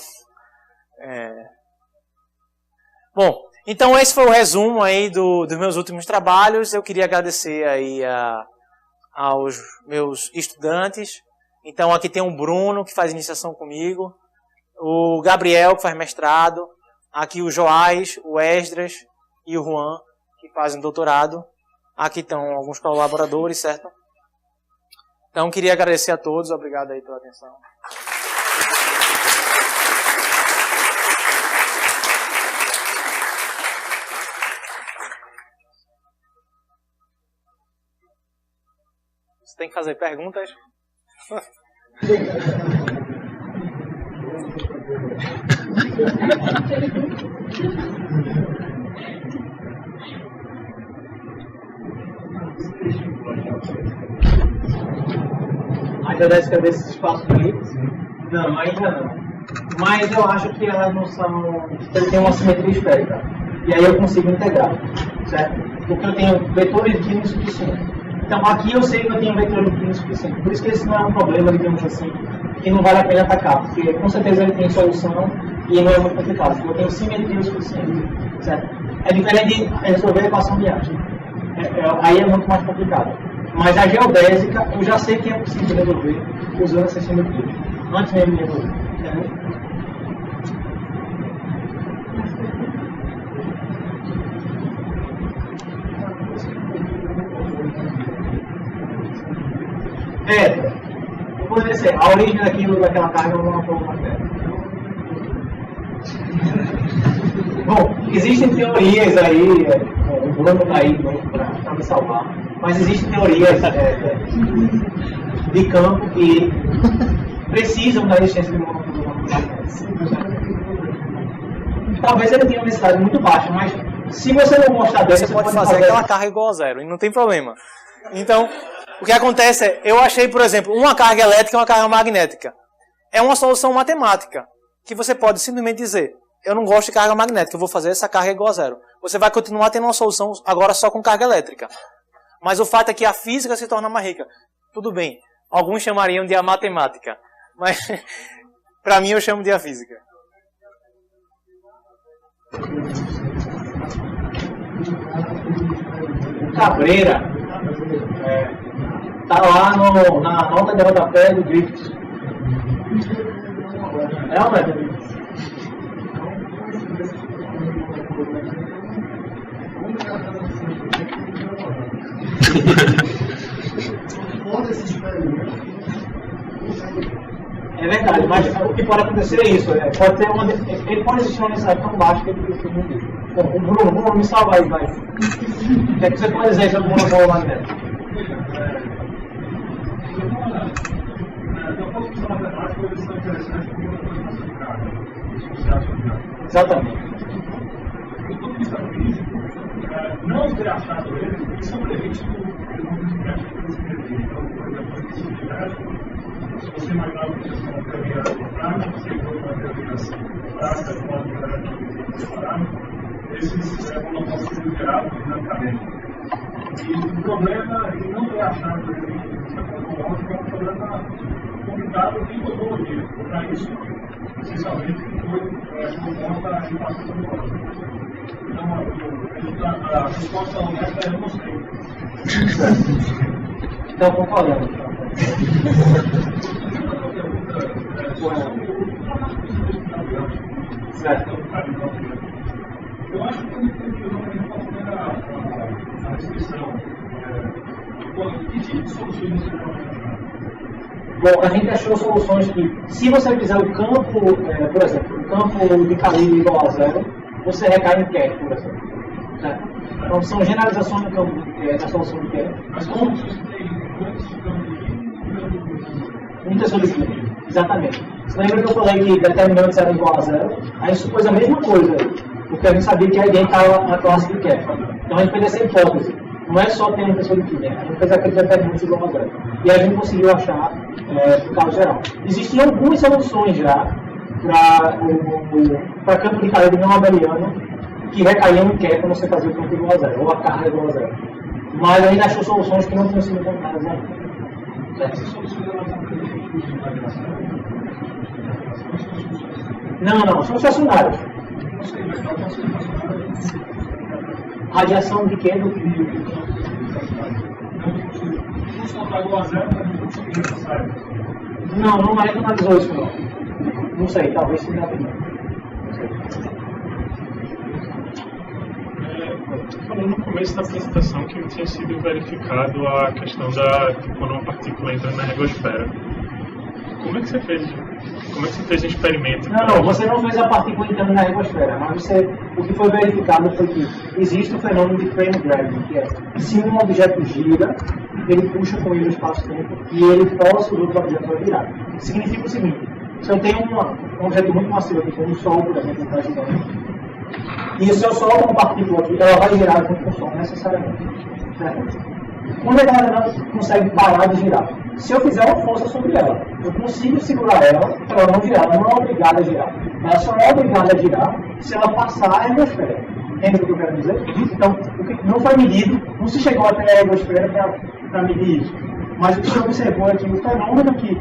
bom, então esse foi o resumo aí dos meus últimos trabalhos. Eu queria agradecer aí aos meus estudantes. Então aqui tem o Bruno, que faz iniciação comigo, o Gabriel, que faz mestrado, aqui o Joás, o Esdras e o Juan, que fazem doutorado. Aqui estão alguns colaboradores, certo? Então queria agradecer a todos, obrigado aí pela atenção. Você tem que fazer perguntas? Ainda deve escrever esse espaço livre? Não, ainda não. Mas eu acho que elas não são... Ele tem uma simetria esférica. E aí eu consigo integrar, certo? Porque eu tenho vetores de King suficiente. Então aqui eu sei que eu tenho vetores de King suficiente. Por isso que esse não é um problema, digamos assim, que não vale a pena atacar. Porque com certeza ele tem solução e não é muito complicado. Porque eu tenho simetria suficiente, certo? É diferente de resolver a equação de Einstein. aí é muito mais complicado. Mas a geodésica, eu já sei que é possível resolver usando essa simetria. Antes mesmo de resolver. Eu vou dizer, a origem daquela carga não é uma Terra. Bom, existem teorias aí, o Bruno está aí para me salvar, mas existem teorias de campo que precisam da existência de uma talvez ele tenha uma densidade muito baixa, mas se você não gostar dele, você pode fazer aquela carga igual a zero, e não tem problema. Então, o que acontece é, eu achei, por exemplo, uma carga elétrica e uma carga magnética. É uma solução matemática, que você pode simplesmente dizer, eu não gosto de carga magnética, eu vou fazer essa carga igual a zero. Você vai continuar tendo uma solução agora só com carga elétrica. Mas o fato é que a física se torna mais rica. Tudo bem, alguns chamariam de a matemática, mas para mim eu chamo de a física. Cabreira tá lá na nota de rodapé do Drift. É ou não é? É verdade, mas o que pode acontecer é isso. Pode ter ele pode existir uma densidade tão baixa que ele fica muito. Bom, Bruno, me salva aí, vai. O que é que você pode dizer sobre o monopólio magnético? Exatamente. Do ponto de vista físico, não ter achado ele, isso é um presente do mundo criativo que você teve. Então, por exemplo, se você imaginar que você não teria fraca, você encontra uma teoria fraca, de modo que separado, esses não podem ser liberados dinamicamente. E o problema de não ter achado ele, é um problema complicado de topologia. Para isso, essencialmente, foi proposta a equação topológica. Então, a resposta honesta é eu não sei. Então, concordando. Certo. Eu acho que a gente tem que responder a descrição. Que tipo de soluções você pode achar? Bom, a gente achou soluções que, se você fizer o campo, por exemplo, o campo de calibre igual a zero, você recai em Kerr, por exemplo. Certo? Então, são generalizações do campo da solução de Kerr. Mas como você tem quantos campos de um tensor de Kerr. Exatamente. Você lembra que eu falei que determinantes eram igual a zero? A gente supôs a mesma coisa, porque a gente sabia que a ideia estava na classe de Kerr. Então, a gente fez essa hipótese. Não é só ter um tensor de Kerr, a gente fez aqueles determinantes igual a zero. E a gente conseguiu achar o caso geral. Existiam algumas soluções já para campo de calibre não abeliano que recaíam em Kerr quando você fazia o campo igual a zero, ou a carga igual a zero. Mas a gente achou soluções que não tinham sido encontradas ainda. essas soluções elas são previstas de integração? Não, são estacionários. Não sei, mas não são estacionários. Radiação de quê? Vamos contar igual a zero para a gente conseguir necessário. Não é que analisou isso não. Não sei, talvez se não. Não sei. Falou no começo da apresentação que tinha sido verificado a questão de quando uma partícula entra na regosfera. Como é que você fez o experimento? Não, você não fez a partícula entrando na regosfera, mas o que foi verificado foi que existe o fenômeno de frame gravity, que é se um objeto gira, ele puxa com ele o espaço-tempo e ele força o outro objeto a virar. Significa o seguinte: se eu tenho um objeto muito massivo aqui, como o Sol, por exemplo, que está girando, e se eu solto uma partícula aqui, ela vai girar junto com o Sol, necessariamente. Certo? Quando ela não consegue parar de girar, se eu fizer uma força sobre ela, eu consigo segurar ela para ela não girar, ela não é obrigada a girar. Ela só é obrigada a girar se ela passar a regosfera. Entende o que eu quero dizer? Então, o que não foi medido, não se chegou até a regosfera para medir isso. Mas o que se observou é que o fenômeno que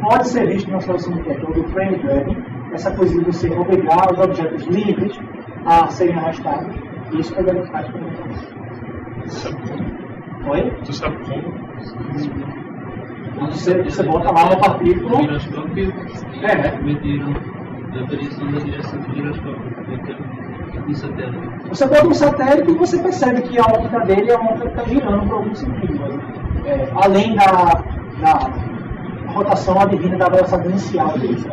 pode ser visto na solução do Kerr, do frame gravity, essa coisa de você obrigar os objetos livres a serem arrastados, e isso foi verificado experimentalmente. Oi? Tu sabe como? Você bota lá uma partícula. Giroscópio, É. mediram a variação da direção do giroscópio, no satélite. Você bota um satélite e você percebe que a órbita dele é uma órbita que está girando por algum sentido. Além da rotação advinda da velocidade inicial dele.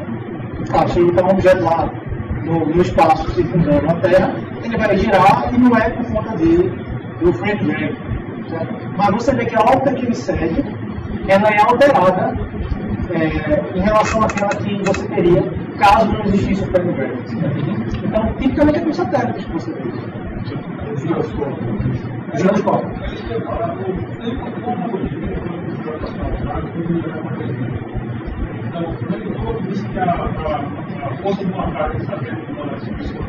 Tá, se ele está um objeto lá no espaço circundando a Terra, ele vai girar e não é por conta do frame drag. Certo? Mas você vê que a órbita que ele segue, ela é alterada em relação àquela que você teria caso não existisse o frame drag. Então, tipicamente é com satélites que você vê. Giroscópio. Então, ele disse que a força de uma carga de satélite de uma submissão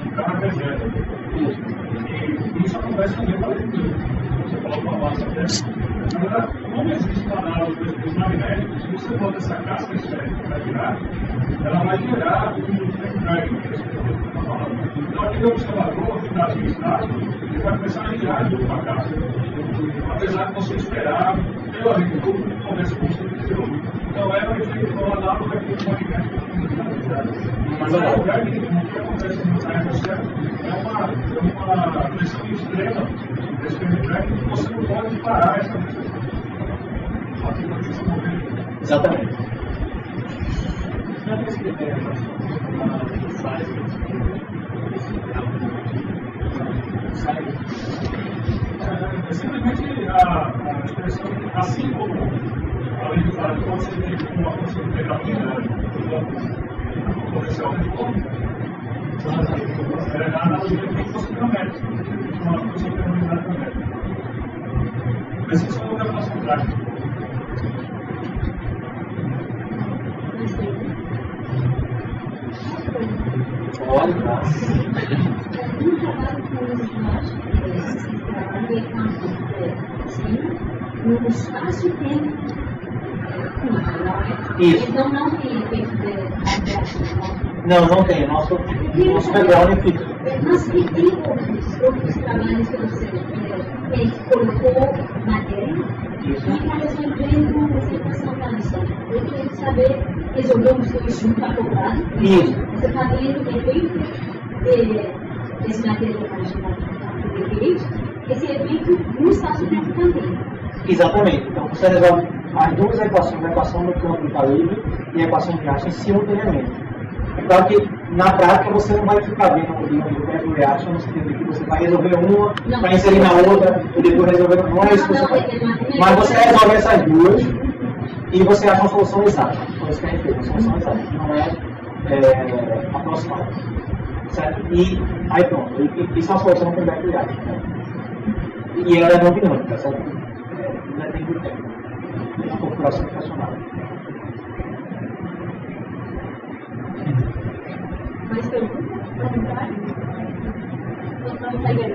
está na reserva. E isso acontece também com a leitura. Você coloca uma massa satélite. Na verdade, como existe uma análise dos magnéticos, se você bota essa casca esférica para girar, ela vai gerar um drag, que é então, aquele observador que está registrado, ele vai começar a girar junto com a casca. Apesar de você esperar, teoricamente, tudo começa com o seu. Então, é um efeito análogo ao efeito magnético. Mas a verdade é que o que acontece na atmosfera é uma pressão extrema desse feedback que você não pode parar essa pressão. Exatamente. Simplesmente a expressão, assim como além do fato de quando você tem uma função de pegabilidade potencial retorno, a analogia que fosse geométrica, uma função de pegabilidade geométrica. Mas isso é uma revelação prática. Olha, no espaço e tempo. Isso. Então não tem efeito de não tem. Nosso background é fixo. Mas que tipo outros trabalhos que você colocou matéria e está resolvendo essa equação tradicional? Eu queria saber, resolvemos dois juntos acoplados. Isso. Você está vendo o efeito desse material imaginário esse efeito no espaço-tempo também. Exatamente. Então você resolve as duas equações, a equação do campo está livre e a equação de Einstein simultaneamente. É claro que na prática você não vai ficar vendo o Gregory Reaction no sentido de que você vai resolver uma, vai inserir na outra, e depois resolver uma, não é isso que você faz. Mas você resolve essas duas e você acha uma solução exata. Por isso que a gente fez uma solução exata, não é aproximada. Certo? E aí pronto, isso é uma solução para o Gregory Reaction. Né? E ela é não dinâmica, certo? Não é tempo de tempo. É uma configuração fracionária. Mais perguntas? Comentários? Não consegue